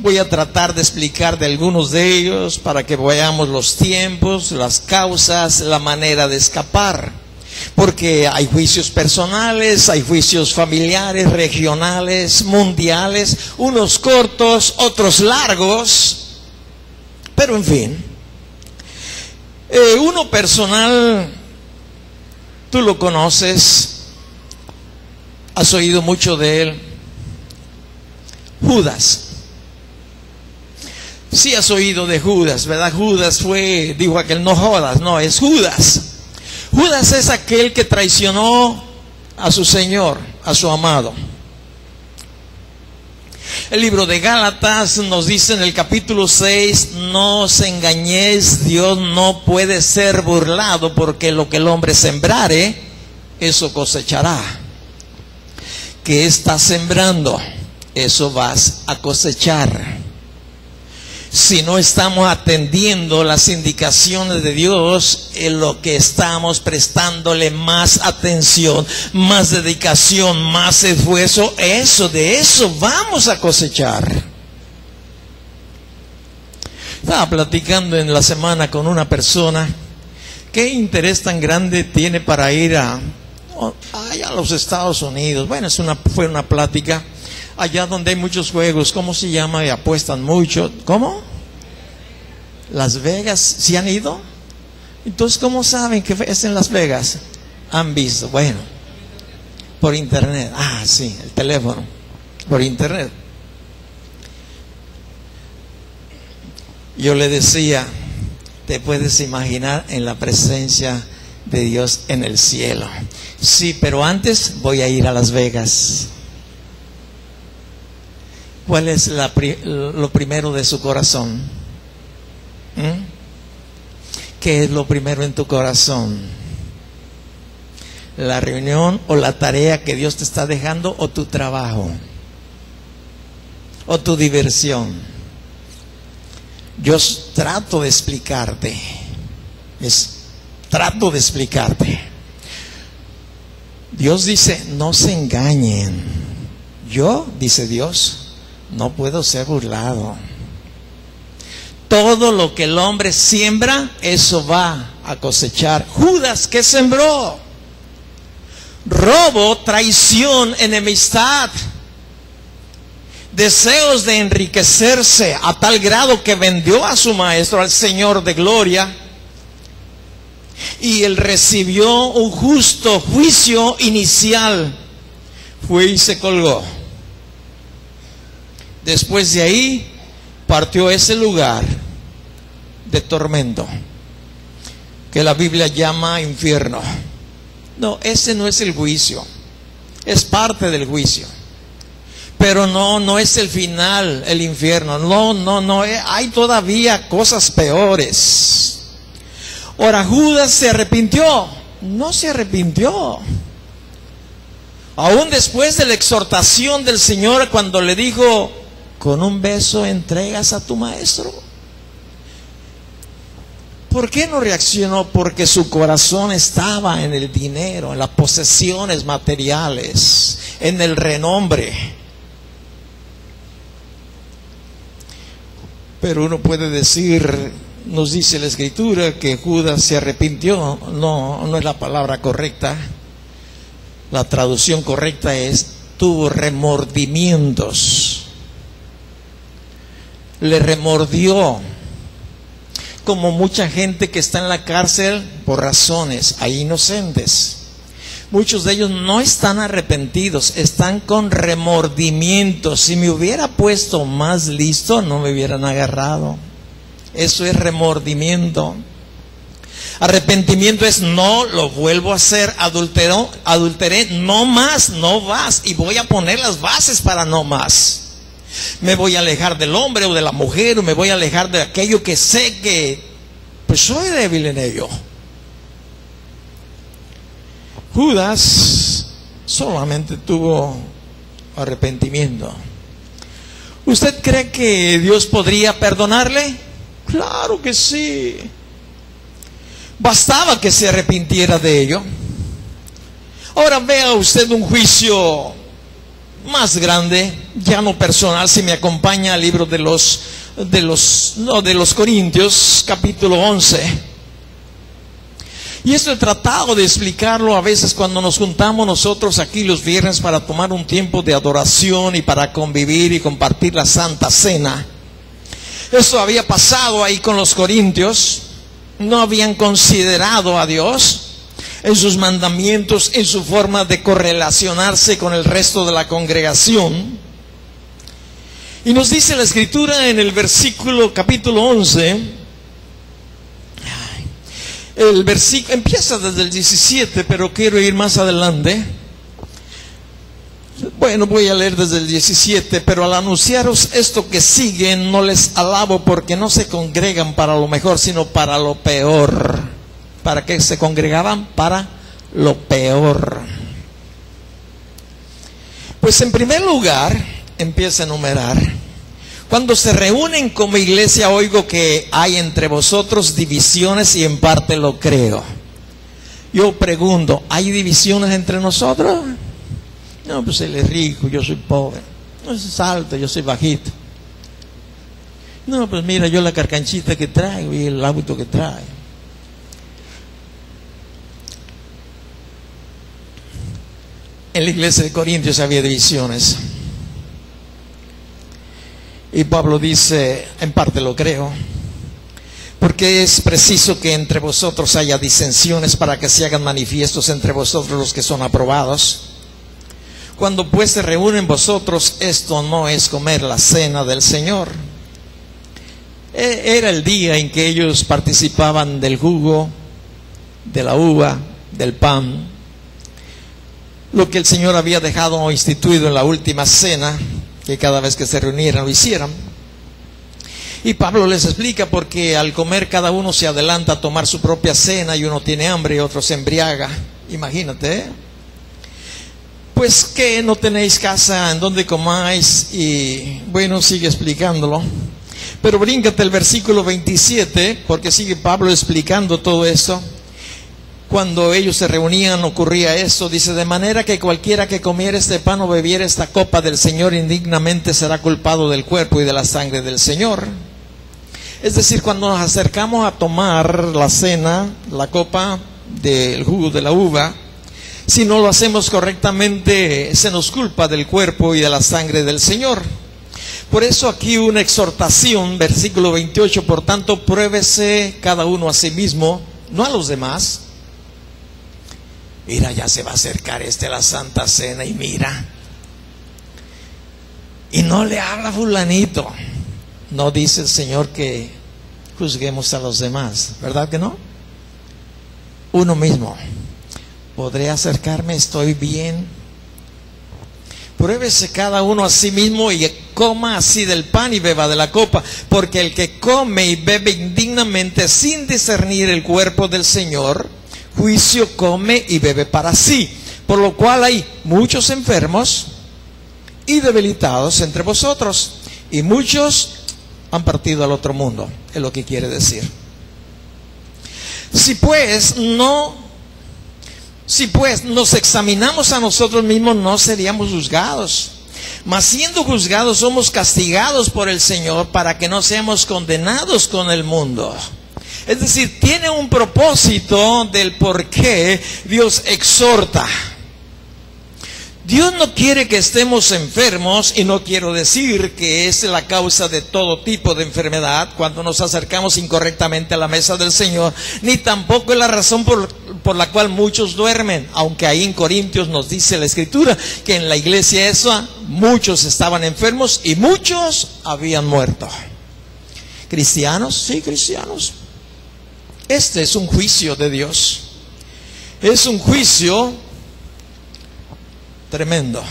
Voy a tratar de explicar de algunos de ellos para que veamos los tiempos, las causas, la manera de escapar. Porque hay juicios personales, hay juicios familiares, regionales, mundiales, unos cortos, otros largos. Pero en fin, uno personal, tú lo conoces, has oído mucho de él, Judas. Sí has oído de Judas, ¿verdad? Judas dijo aquel: no jodas, no, es Judas. Judas es aquel que traicionó a su Señor, a su amado. El libro de Gálatas nos dice en el capítulo 6: no os engañéis, Dios no puede ser burlado, porque lo que el hombre sembrare, eso cosechará. ¿Qué estás sembrando? Eso vas a cosechar. Si no estamos atendiendo las indicaciones de Dios, en lo que estamos prestándole más atención, más dedicación, más esfuerzo, de eso vamos a cosechar. Estaba platicando en la semana con una persona. ¿Qué interés tan grande tiene para ir a los Estados Unidos? Bueno, fue una plática. Allá donde hay muchos juegos, ¿cómo se llama? Y apuestan mucho. ¿Cómo? Las Vegas. ¿Sí han ido? Entonces, ¿cómo saben que es en Las Vegas? Han visto, bueno, por internet. Ah, sí, el teléfono, por internet. Yo le decía, te puedes imaginar en la presencia de Dios en el cielo. Sí, pero antes voy a ir a Las Vegas. ¿Cuál es lo primero de su corazón? ¿Qué es lo primero en tu corazón? ¿La reunión o la tarea que Dios te está dejando, o tu trabajo, o tu diversión? Yo trato de explicarte. Trato de explicarte. Dios dice, no se engañen. Yo, dice Dios, no puedo ser burlado. Todo lo que el hombre siembra, eso va a cosechar. Judas, ¿qué sembró? Robo, traición, enemistad, deseos de enriquecerse a tal grado que vendió a su maestro, al Señor de gloria, y él recibió un justo juicio inicial. Fue y se colgó. Después de ahí partió ese lugar de tormento que la Biblia llama infierno. No, ese no es el juicio, es parte del juicio, pero no es el final, el infierno. No, hay todavía cosas peores. Ahora, Judas se arrepintió. No se arrepintió. Aún después de la exhortación del Señor, cuando le dijo, con un beso entregas a tu maestro. ¿Por qué no reaccionó? Porque su corazón estaba en el dinero, en las posesiones materiales, en el renombre. Pero uno puede decir, nos dice la Escritura, que Judas se arrepintió. No es la palabra correcta. La traducción correcta es, tuvo remordimientos. Le remordió. Como mucha gente que está en la cárcel por razones inocentes. Muchos de ellos no están arrepentidos, están con remordimientos. Si me hubiera puesto más listo, no me hubieran agarrado. Eso es remordimiento. Arrepentimiento es, no lo vuelvo a hacer, adulteré, no más, no vas, y voy a poner las bases para no más. Me voy a alejar del hombre o de la mujer, o me voy a alejar de aquello que sé que pues soy débil en ello. Judas solamente tuvo arrepentimiento. ¿Usted cree que Dios podría perdonarle? Claro que sí. Bastaba que se arrepintiera de ello. Ahora vea usted un juicio más grande, ya no personal. Si me acompaña al libro de los Corintios, capítulo 11. Y esto he tratado de explicarlo a veces cuando nos juntamos nosotros aquí los viernes para tomar un tiempo de adoración y para convivir y compartir la Santa Cena. Esto había pasado ahí con los corintios. No habían considerado a Dios en sus mandamientos, en su forma de correlacionarse con el resto de la congregación. Y nos dice la Escritura en el versículo capítulo 11, el versículo empieza desde el 17, pero quiero ir más adelante. Bueno, voy a leer desde el 17. Pero al anunciaros esto que sigue, no les alabo, porque no se congregan para lo mejor, sino para lo peor. ¿Para qué se congregaban? Para lo peor. Pues en primer lugar, empieza a enumerar. Cuando se reúnen como iglesia, oigo que hay entre vosotros divisiones, y en parte lo creo. Yo pregunto, ¿hay divisiones entre nosotros? No, pues él es rico, yo soy pobre. No, es alto, yo soy bajito. No, pues mira, yo la carcanchita que traigo y el auto que traigo. En la iglesia de Corintios había divisiones. Y Pablo dice, en parte lo creo. Porque es preciso que entre vosotros haya disensiones para que se hagan manifiestos entre vosotros los que son aprobados. Cuando pues se reúnen vosotros, esto no es comer la cena del Señor. Era el día en que ellos participaban del jugo, de la uva, del pan, lo que el Señor había dejado instituido en la última cena, que cada vez que se reunieran lo hicieran. Y Pablo les explica porque al comer cada uno se adelanta a tomar su propia cena y uno tiene hambre y otro se embriaga. Imagínate, ¿eh? Pues que no tenéis casa en donde comáis, y bueno, sigue explicándolo. Pero bríncate el versículo 27, porque sigue Pablo explicando todo esto. Cuando ellos se reunían ocurría esto, dice: de manera que cualquiera que comiera este pan o bebiera esta copa del Señor indignamente será culpado del cuerpo y de la sangre del Señor. Es decir, cuando nos acercamos a tomar la cena, la copa del jugo de la uva, si no lo hacemos correctamente, se nos culpa del cuerpo y de la sangre del Señor. Por eso aquí una exhortación, versículo 28, por tanto, pruébese cada uno a sí mismo, no a los demás. Mira, ya se va a acercar a la Santa Cena y mira. Y no le habla fulanito. No dice el Señor que juzguemos a los demás, ¿verdad que no? Uno mismo. ¿Podré acercarme? ¿Estoy bien? Pruébese cada uno a sí mismo y coma así del pan y beba de la copa, porque el que come y bebe indignamente sin discernir el cuerpo del Señor, juicio come y bebe para sí, por lo cual hay muchos enfermos y debilitados entre vosotros, y muchos han partido al otro mundo, es lo que quiere decir. Si pues nos examinamos a nosotros mismos, no seríamos juzgados. Mas siendo juzgados, somos castigados por el Señor para que no seamos condenados con el mundo. Es decir, tiene un propósito del por qué Dios exhorta. Dios no quiere que estemos enfermos, y no quiero decir que es la causa de todo tipo de enfermedad cuando nos acercamos incorrectamente a la mesa del Señor, ni tampoco es la razón por la cual muchos duermen, aunque ahí en Corintios nos dice la Escritura que en la iglesia esa muchos estaban enfermos y muchos habían muerto. ¿Cristianos? Sí, cristianos. Este es un juicio de Dios. Es un juicio tremendo.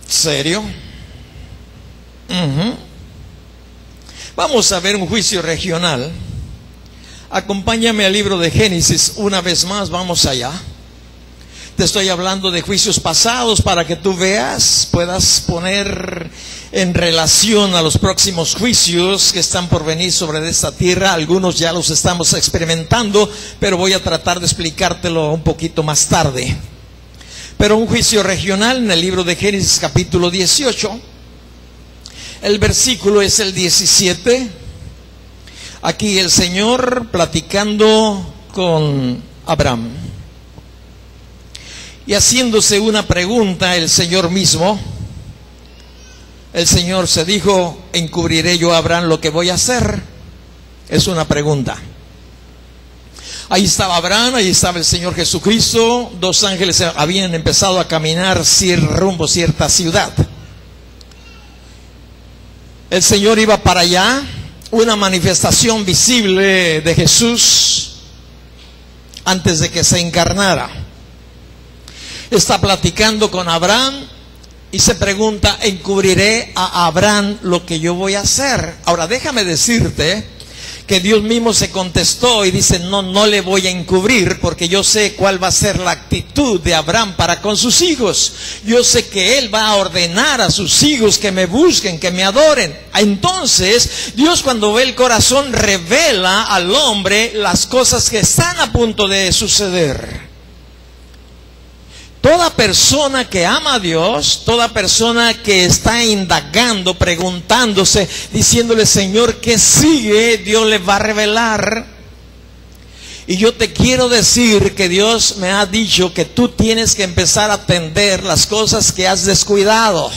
¿Serio? Vamos a ver un juicio regional. Acompáñame al libro de Génesis una vez más, vamos allá. Te estoy hablando de juicios pasados para que tú veas, puedas poner en relación a los próximos juicios que están por venir sobre esta tierra. Algunos ya los estamos experimentando, pero voy a tratar de explicártelo un poquito más tarde. Pero un juicio regional en el libro de Génesis capítulo 18, el versículo es el 17. Aquí el Señor platicando con Abraham y haciéndose una pregunta el Señor mismo. El Señor se dijo: ¿encubriré yo a Abraham lo que voy a hacer? Es una pregunta. Ahí estaba Abraham, ahí estaba el Señor Jesucristo. Dos ángeles habían empezado a caminar rumbo a cierta ciudad. El Señor iba para allá. Una manifestación visible de Jesús antes de que se encarnara. Está platicando con Abraham y se pregunta: ¿encubriré a Abraham lo que yo voy a hacer? Ahora déjame decirte que Dios mismo se contestó y dice: no le voy a encubrir, porque yo sé cuál va a ser la actitud de Abraham para con sus hijos. Yo sé que él va a ordenar a sus hijos que me busquen, que me adoren. Entonces Dios, cuando ve el corazón, revela al hombre las cosas que están a punto de suceder. Toda persona que ama a Dios, toda persona que está indagando, preguntándose, diciéndole: Señor, ¿qué sigue?, Dios le va a revelar. Y yo te quiero decir que Dios me ha dicho que tú tienes que empezar a atender las cosas que has descuidado.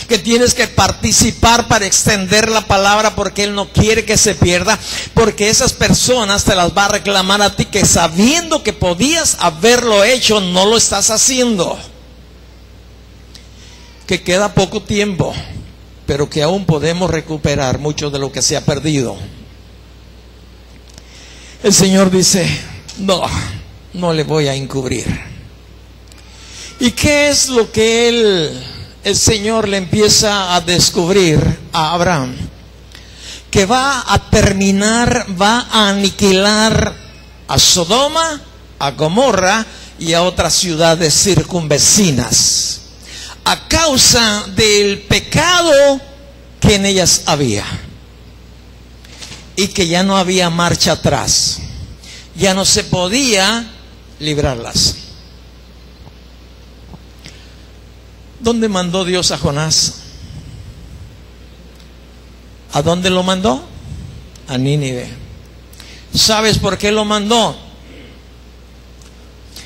que tienes que participar para extender la palabra, porque Él no quiere que se pierda, porque esas personas te las va a reclamar a ti, que sabiendo que podías haberlo hecho, no lo estás haciendo. Que queda poco tiempo, pero que aún podemos recuperar mucho de lo que se ha perdido. El Señor dice: no le voy a encubrir. ¿Y qué es lo que el Señor le empieza a descubrir a Abraham? Que va a terminar, va a aniquilar a Sodoma, a Gomorra y a otras ciudades circunvecinas, a causa del pecado que en ellas había, y que ya no había marcha atrás, ya no se podía librarlas. ¿Dónde mandó Dios a Jonás? ¿A dónde lo mandó? A Nínive. ¿Sabes por qué lo mandó?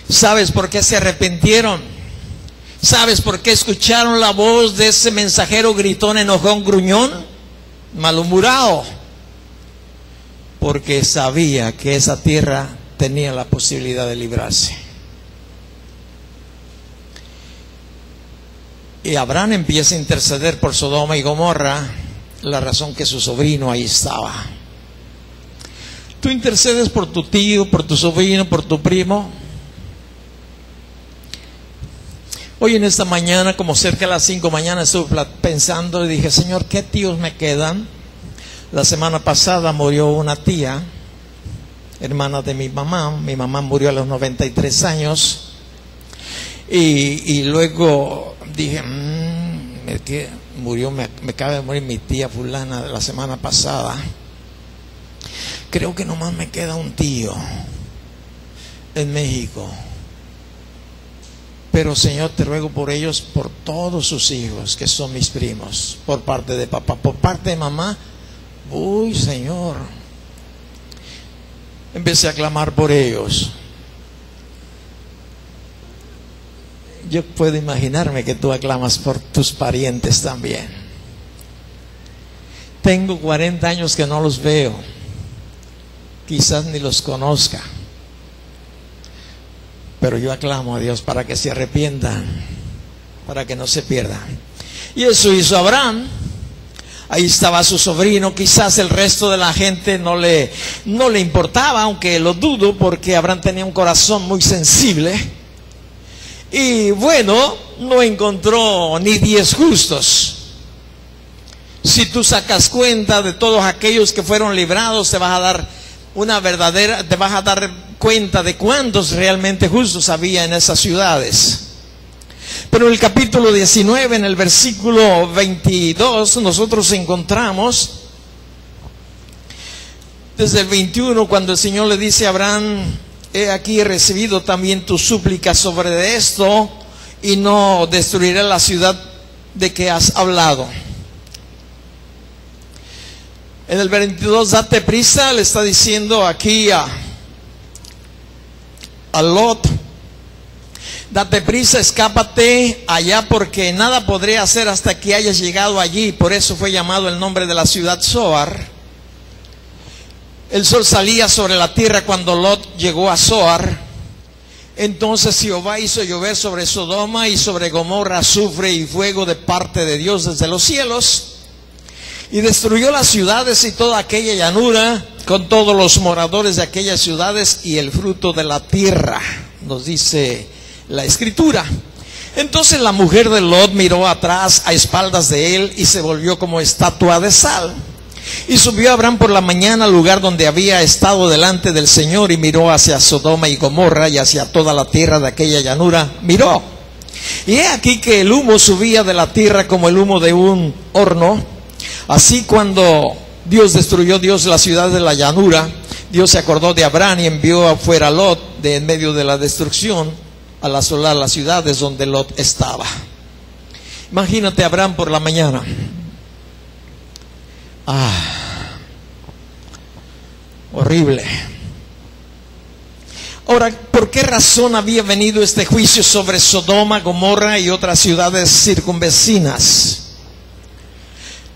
¿Sabes por qué se arrepintieron? ¿Sabes por qué escucharon la voz de ese mensajero gritón, enojón, gruñón, malhumorado? Porque sabía que esa tierra tenía la posibilidad de librarse. Y Abraham empieza a interceder por Sodoma y Gomorra, la razón que su sobrino ahí estaba. Tú intercedes por tu tío, por tu sobrino, por tu primo. Hoy en esta mañana, como cerca de las 5 de la mañana, estuve pensando y dije: Señor, ¿qué tíos me quedan? La semana pasada murió una tía, hermana de mi mamá. Mi mamá murió a los 93 años. Y luego dije: me acaba de morir mi tía fulana la semana pasada. Creo que nomás me queda un tío en México. Pero Señor, te ruego por ellos, por todos sus hijos, que son mis primos, por parte de papá, por parte de mamá. Uy, Señor. Empecé a clamar por ellos. Yo puedo imaginarme que tú aclamas por tus parientes también. Tengo 40 años que no los veo. Quizás ni los conozca. Pero yo aclamo a Dios para que se arrepientan, para que no se pierdan. Y eso hizo Abraham. Ahí estaba su sobrino. Quizás el resto de la gente no le importaba, aunque lo dudo, porque Abraham tenía un corazón muy sensible. Y bueno, no encontró ni 10 justos. Si tú sacas cuenta de todos aquellos que fueron librados, te vas a dar cuenta de cuántos realmente justos había en esas ciudades. Pero en el capítulo 19, en el versículo 22, nosotros encontramos, desde el 21, cuando el Señor le dice a Abraham: he aquí, he recibido también tu súplica sobre esto, y no destruiré la ciudad de que has hablado. En el 22, date prisa, le está diciendo aquí a Lot: date prisa, escápate allá, porque nada podré hacer hasta que hayas llegado allí. Por eso fue llamado el nombre de la ciudad Zoar. El sol salía sobre la tierra cuando Lot llegó a Zoar. Entonces Jehová hizo llover sobre Sodoma y sobre Gomorra azufre y fuego de parte de Dios desde los cielos, y destruyó las ciudades y toda aquella llanura, con todos los moradores de aquellas ciudades y el fruto de la tierra, nos dice la Escritura. Entonces la mujer de Lot miró atrás a espaldas de él y se volvió como estatua de sal. Y subió Abraham por la mañana al lugar donde había estado delante del Señor, y miró hacia Sodoma y Gomorra y hacia toda la tierra de aquella llanura. Miró, y he aquí que el humo subía de la tierra como el humo de un horno. Así, cuando destruyó Dios la ciudad de la llanura, Dios se acordó de Abraham y envió afuera a Lot de en medio de la destrucción, al asolar las ciudades donde Lot estaba. Imagínate Abraham por la mañana. Horrible. Ahora, ¿por qué razón había venido este juicio sobre Sodoma, Gomorra y otras ciudades circunvecinas?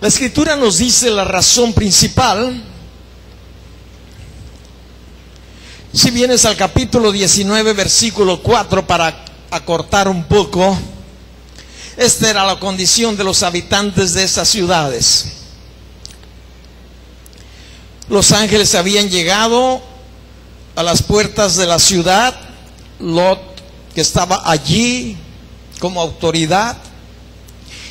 La Escritura nos dice la razón principal. Si vienes al capítulo 19, versículo 4, para acortar un poco, esta era la condición de los habitantes de esas ciudades. Los ángeles habían llegado a las puertas de la ciudad. Lot, que estaba allí como autoridad.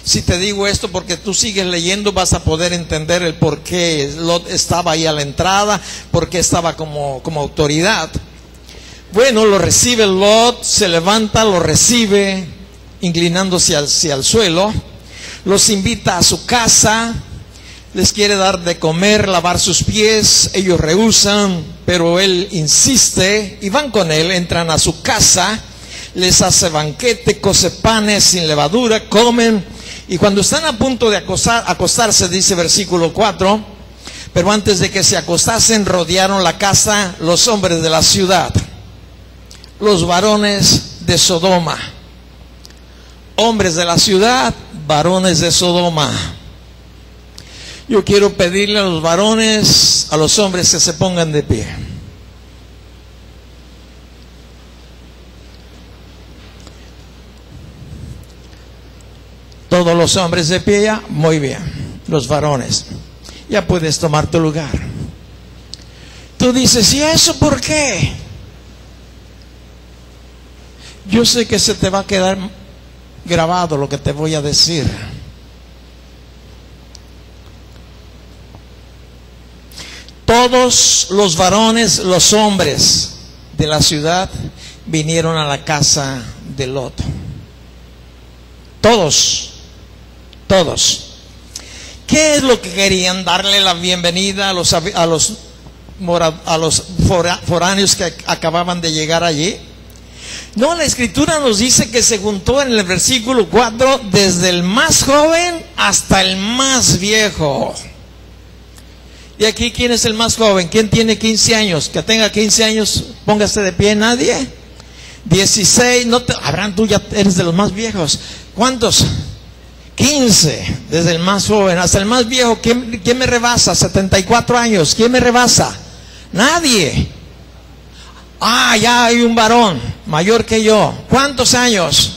Si te digo esto porque tú sigues leyendo, vas a poder entender el por qué Lot estaba ahí a la entrada, por qué estaba como autoridad. Bueno, lo recibe Lot, se levanta, lo recibe, inclinándose hacia el suelo, los invita a su casa, les quiere dar de comer, lavar sus pies, ellos rehúsan, pero él insiste y van con él, entran a su casa, les hace banquete, cose panes sin levadura, comen. Y cuando están a punto de acostarse, dice versículo 4, pero antes de que se acostasen, rodearon la casa los hombres de la ciudad, los varones de Sodoma. Hombres de la ciudad, varones de Sodoma. Yo quiero pedirle a los varones, a los hombres, que se pongan de pie. Todos los hombres de pie ya, muy bien. Los varones, ya puedes tomar tu lugar. Tú dices, ¿y eso por qué? Yo sé que se te va a quedar grabado lo que te voy a decir. Todos los varones, los hombres de la ciudad vinieron a la casa de Lot. Todos. ¿Qué es lo que querían? Darle la bienvenida a los foráneos que acababan de llegar allí. No, la Escritura nos dice que se juntó en el versículo 4 desde el más joven hasta el más viejo. Y aquí, ¿quién es el más joven? ¿Quién tiene 15 años? Que tenga 15 años, póngase de pie. ¿Nadie? 16, Abraham, tú ya eres de los más viejos. ¿Cuántos? 15, desde el más joven hasta el más viejo. ¿Quién me rebasa? 74 años. ¿Quién me rebasa? Nadie. Ah, ya hay un varón mayor que yo. ¿Cuántos años?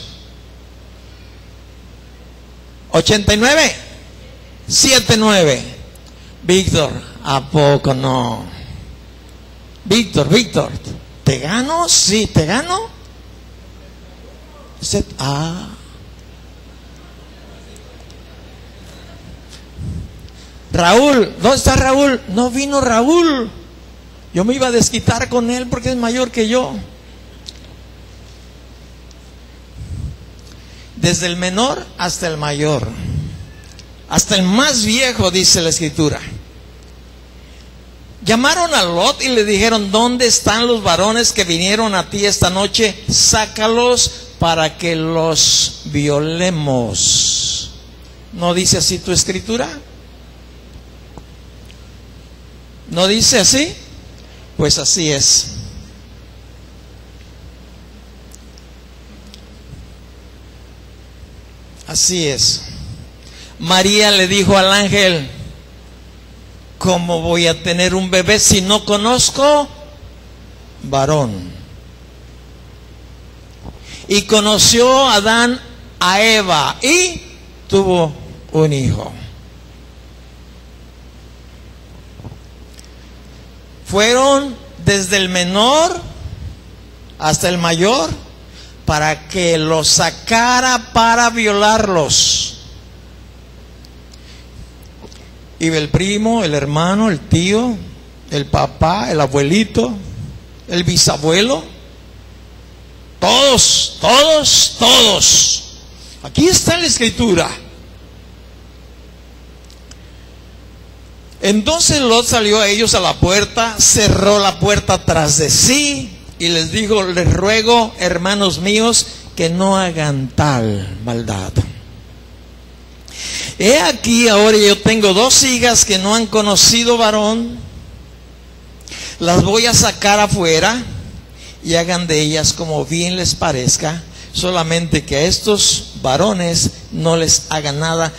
89, 79. Víctor, ¿a poco no? Víctor, ¿te gano? Sí, ¿te gano? Raúl, ¿dónde está Raúl? No vino Raúl. Yo me iba a desquitar con él porque es mayor que yo. Desde el menor hasta el mayor, hasta el más viejo, dice la Escritura. Llamaron a Lot y le dijeron, ¿dónde están los varones que vinieron a ti esta noche? Sácalos para que los violemos. ¿No dice así tu Escritura? ¿No dice así? Pues así es. Así es. María le dijo al ángel, ¿cómo voy a tener un bebé si no conozco varón? Y conoció Adán a Eva y tuvo un hijo. Fueron desde el menor hasta el mayor para que los sacara para violarlos. Iba el primo, el hermano, el tío, el papá, el abuelito, el bisabuelo. Todos. Aquí está la Escritura. Entonces Lot salió a ellos a la puerta, cerró la puerta tras de sí y les dijo, les ruego, hermanos míos, que no hagan tal maldad. He aquí, ahora yo tengo 2 hijas que no han conocido varón. Las voy a sacar afuera y hagan de ellas como bien les parezca, solamente que a estos varones no les hagan nada.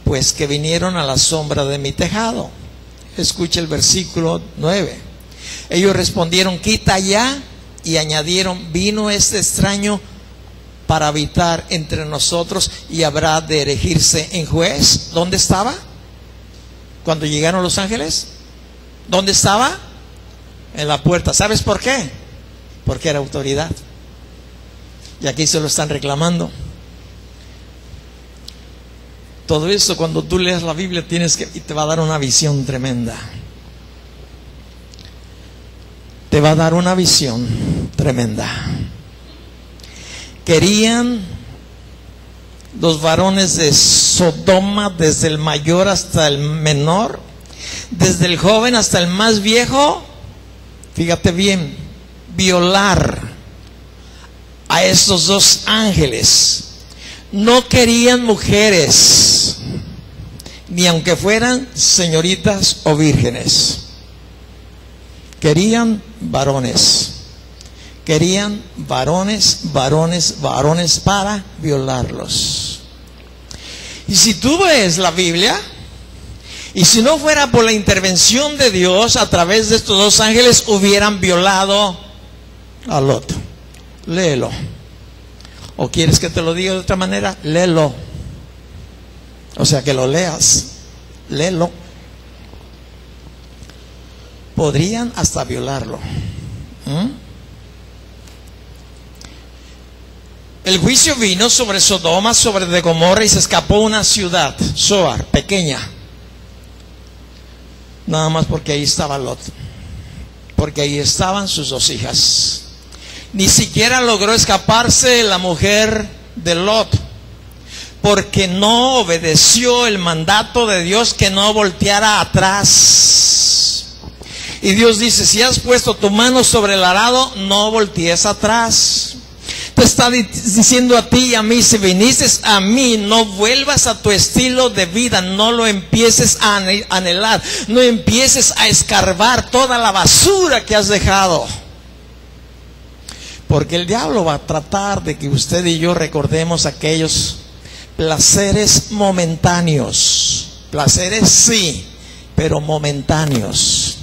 pues que vinieron a la sombra de mi tejado. Escucha el versículo 9. Ellos respondieron, quita ya, y añadieron, vino este extraño para habitar entre nosotros y habrá de erigirse en juez. ¿Dónde estaba cuando llegaron los ángeles? ¿Dónde estaba? En la puerta. ¿Sabes por qué? Porque era autoridad. Y aquí se lo están reclamando. Todo eso, cuando tú leas la Biblia, y te va a dar una visión tremenda. Te va a dar una visión tremenda. Querían los varones de Sodoma, desde el mayor hasta el menor, desde el joven hasta el más viejo, fíjate bien, violar a estos dos ángeles. No querían mujeres, ni aunque fueran señoritas o vírgenes. Querían varones. Querían varones para violarlos. Y si tú ves la Biblia, y si no fuera por la intervención de Dios a través de estos dos ángeles, hubieran violado a Lot. Léelo. ¿O quieres que te lo diga de otra manera? Léelo. O sea, que lo leas. Léelo. Podrían hasta violarlo. El juicio vino sobre Sodoma, sobre Gomorra, y se escapó una ciudad, Zoar, pequeña. Nada más porque ahí estaba Lot. Porque ahí estaban sus dos hijas. Ni siquiera logró escaparse la mujer de Lot, porque no obedeció el mandato de Dios que no volteara atrás. Y Dios dice, si has puesto tu mano sobre el arado, no voltees atrás. Te está diciendo a ti y a mí, si viniste a mí, no vuelvas a tu estilo de vida, no lo empieces a anhelar, no empieces a escarbar toda la basura que has dejado. Porque el diablo va a tratar de que usted y yo recordemos aquellos placeres momentáneos. Placeres sí, pero momentáneos,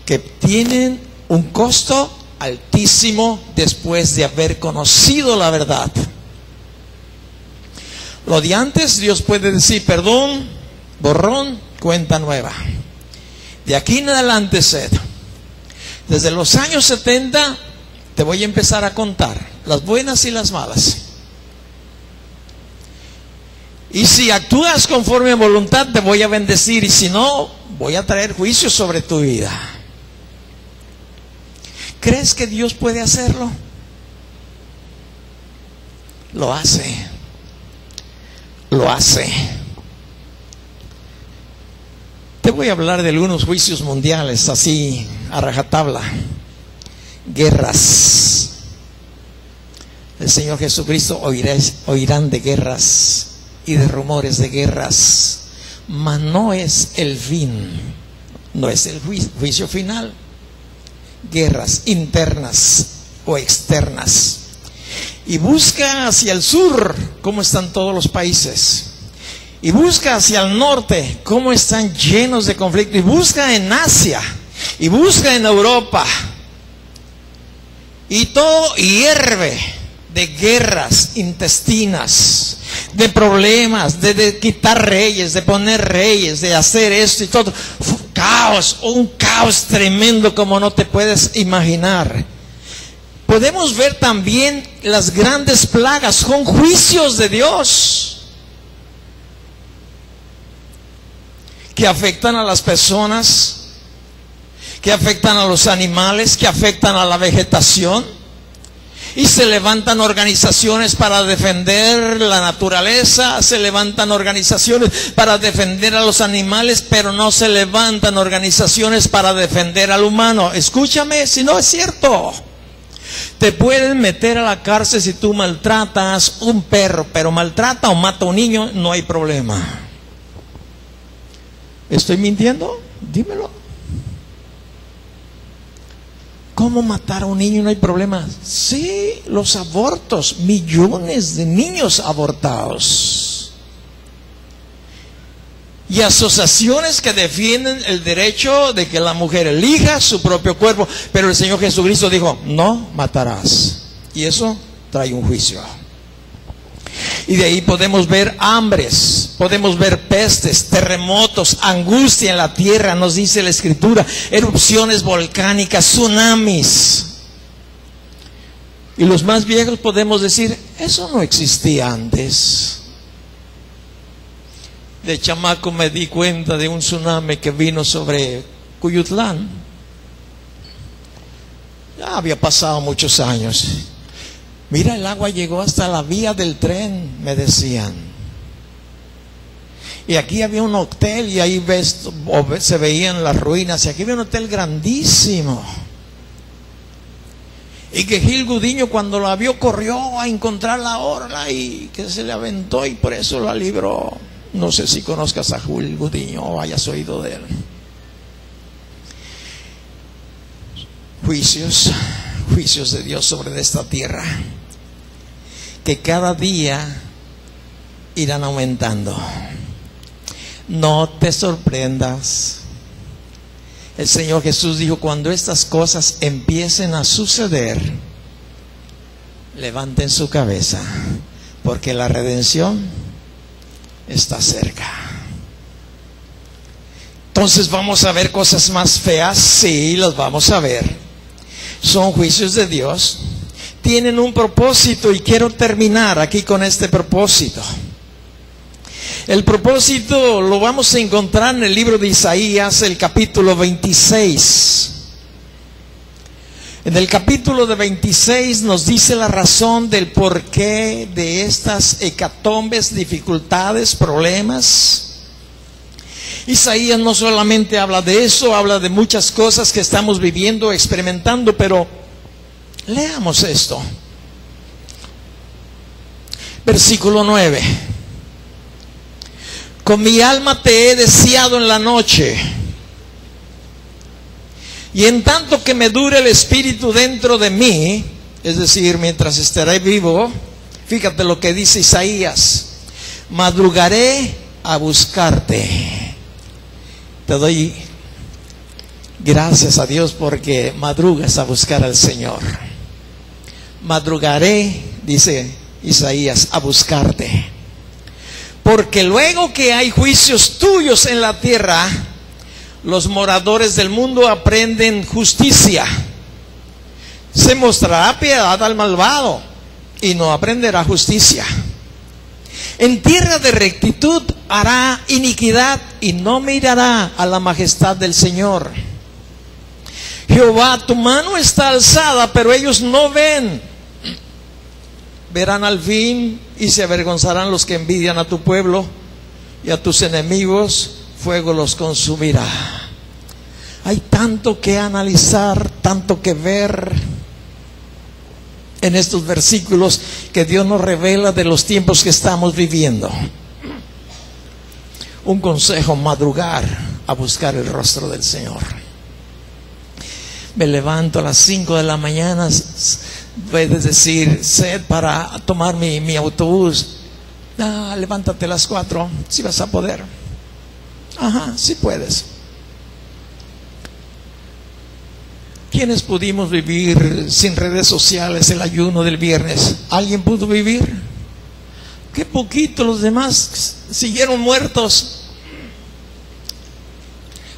que tienen un costo altísimo después de haber conocido la verdad. Lo de antes, Dios puede decir, perdón, borrón, cuenta nueva. De aquí en adelante, Seth, desde los años 70, te voy a empezar a contar las buenas y las malas. Y si actúas conforme a voluntad, te voy a bendecir, y si no, voy a traer juicio sobre tu vida. ¿Crees que Dios puede hacerlo? Lo hace. Lo hace. Te voy a hablar de algunos juicios mundiales, así a rajatabla. Guerras. El Señor Jesucristo oirán de guerras y de rumores de guerras, mas no es el fin, no es el juicio final. Guerras internas o externas. Y busca hacia el sur cómo están todos los países, y busca hacia el norte cómo están llenos de conflicto, y busca en Asia, y busca en Europa, y todo hierve de guerras intestinas, de problemas, de quitar reyes, de poner reyes, de hacer esto y todo. Caos, un caos tremendo como no te puedes imaginar. Podemos ver también las grandes plagas, son juicios de Dios que afectan a las personas, que afectan a los animales, que afectan a la vegetación. Y se levantan organizaciones para defender la naturaleza, se levantan organizaciones para defender a los animales, pero no se levantan organizaciones para defender al humano. Escúchame, si no es cierto. Te pueden meter a la cárcel si tú maltratas un perro, pero maltrata o mata a un niño, no hay problema. ¿Estoy mintiendo? Dímelo. ¿Cómo matar a un niño? No hay problema. Sí, los abortos, millones de niños abortados. y asociaciones que defienden el derecho de que la mujer elija su propio cuerpo, pero el Señor Jesucristo dijo, no matarás, y eso trae un juicio. Y de ahí podemos ver hambres, podemos ver pestes, terremotos, angustia en la tierra, nos dice la Escritura, erupciones volcánicas, tsunamis. Y los más viejos podemos decir, eso no existía antes. De chamaco me di cuenta de un tsunami que vino sobre Cuyutlán. Ya había pasado muchos años. Mira, el agua llegó hasta la vía del tren, me decían. Y aquí había un hotel y ahí se veían las ruinas. Y aquí había un hotel grandísimo. Y que Gil Gudiño cuando la vio corrió a encontrar la orla y que se le aventó y por eso la libró. No sé si conozcas a Gil Gudiño o hayas oído de él. Juicios de Dios sobre esta tierra, que cada día irán aumentando. No te sorprendas. El Señor Jesús dijo, cuando estas cosas empiecen a suceder, levanten su cabeza, porque la redención está cerca. Entonces vamos a ver cosas más feas, sí, las vamos a ver. Son juicios de Dios, tienen un propósito y quiero terminar aquí con este propósito. El propósito lo vamos a encontrar en el libro de Isaías, el capítulo 26. En el capítulo de 26 nos dice la razón del porqué de estas hecatombes, dificultades, problemas. Isaías no solamente habla de eso, habla de muchas cosas que estamos viviendo, experimentando, pero leamos esto. Versículo 9. Con mi alma te he deseado en la noche, y en tanto que me dure el espíritu dentro de mí, es decir, mientras estaré vivo, fíjate lo que dice Isaías, madrugaré a buscarte. Te doy gracias a Dios porque madrugas a buscar al Señor. Madrugaré, dice Isaías, a buscarte. Porque luego que hay juicios tuyos en la tierra, los moradores del mundo aprenden justicia. Se mostrará piedad al malvado y no aprenderá justicia. En tierra de rectitud hará iniquidad y no mirará a la majestad del Señor. Jehová, tu mano está alzada, pero ellos no ven. Verán al fin y se avergonzarán los que envidian a tu pueblo, y a tus enemigos fuego los consumirá. Hay tanto que analizar, tanto que ver en estos versículos que Dios nos revela de los tiempos que estamos viviendo. Un consejo: madrugar a buscar el rostro del Señor. Me levanto a las 5 de la mañana, puedes decir, sed para tomar mi autobús. Levántate a las 4, si vas a poder. Ajá, sí puedes. ¿Quiénes pudimos vivir sin redes sociales el ayuno del viernes? ¿Alguien pudo vivir? Qué poquito, los demás siguieron muertos.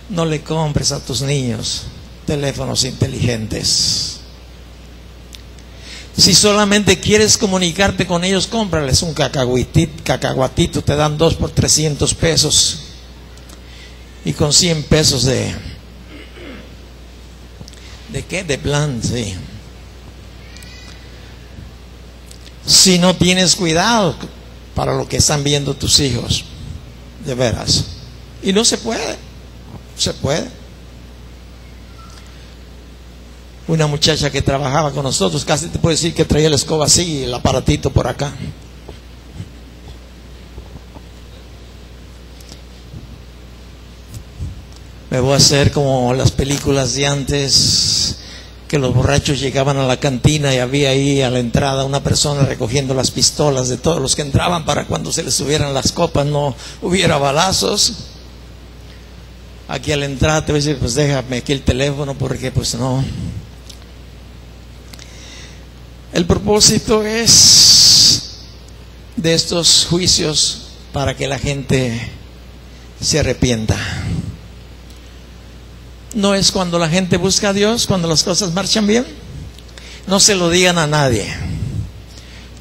No le compres a tus niños teléfonos inteligentes. Si solamente quieres comunicarte con ellos, cómprales un cacahuatito, te dan 2 por 300 pesos. Y con 100 pesos ¿de qué? De plan, sí. Si no tienes cuidado para lo que están viendo tus hijos, de veras. Y no se puede. Una muchacha que trabajaba con nosotros, casi te puedo decir que traía la escoba así y el aparatito por acá. Me voy a hacer como las películas de antes, que los borrachos llegaban a la cantina y había ahí a la entrada una persona recogiendo las pistolas de todos los que entraban para cuando se les subieran las copas no hubiera balazos. aquí al entrar te voy a decir, pues déjame aquí el teléfono porque pues no. El propósito es de estos juicios para que la gente se arrepienta. No es cuando la gente busca a Dios, cuando las cosas marchan bien. No se lo digan a nadie.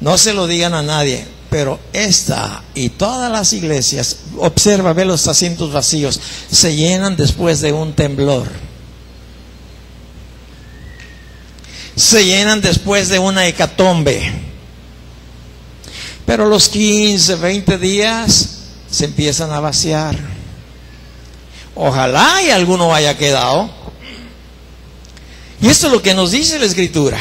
No se lo digan a nadie. Pero esta y todas las iglesias, observa, ve los asientos vacíos, se llenan después de un temblor. Se llenan después de una hecatombe. Pero los 15, 20 días se empiezan a vaciar. Ojalá y alguno haya quedado. Y esto es lo que nos dice la Escritura.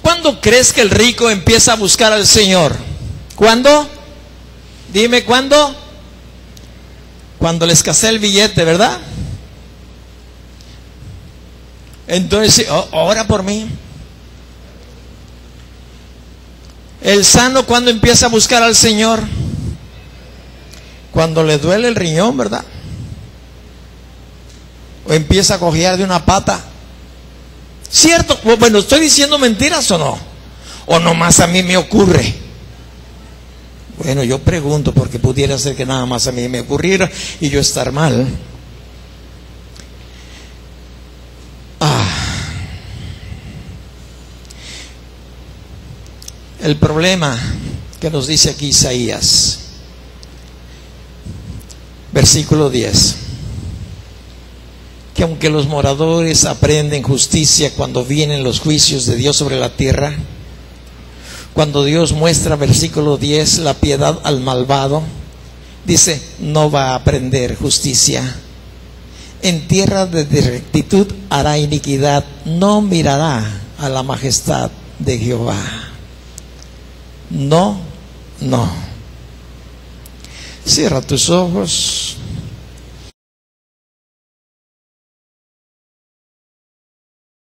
¿Cuándo crees que el rico empieza a buscar al Señor? ¿Cuándo? Dime, ¿cuándo? Cuando le escasea el billete, ¿verdad? Entonces, ora por mí. El sano, ¿cuándo empieza a buscar al Señor? Cuando le duele el riñón, ¿verdad? O empieza a cojear de una pata. ¿Cierto? Bueno, ¿estoy diciendo mentiras o no? ¿O nomás a mí me ocurre? Bueno, yo pregunto porque pudiera ser que nada más a mí me ocurriera y yo estar mal. El problema que nos dice aquí Isaías, versículo 10, que aunque los moradores aprenden justicia cuando vienen los juicios de Dios sobre la tierra, cuando Dios muestra, versículo 10, la piedad al malvado, dice, no va a aprender justicia. En tierra de rectitud hará iniquidad, no mirará a la majestad de Jehová. No, no. Cierra tus ojos.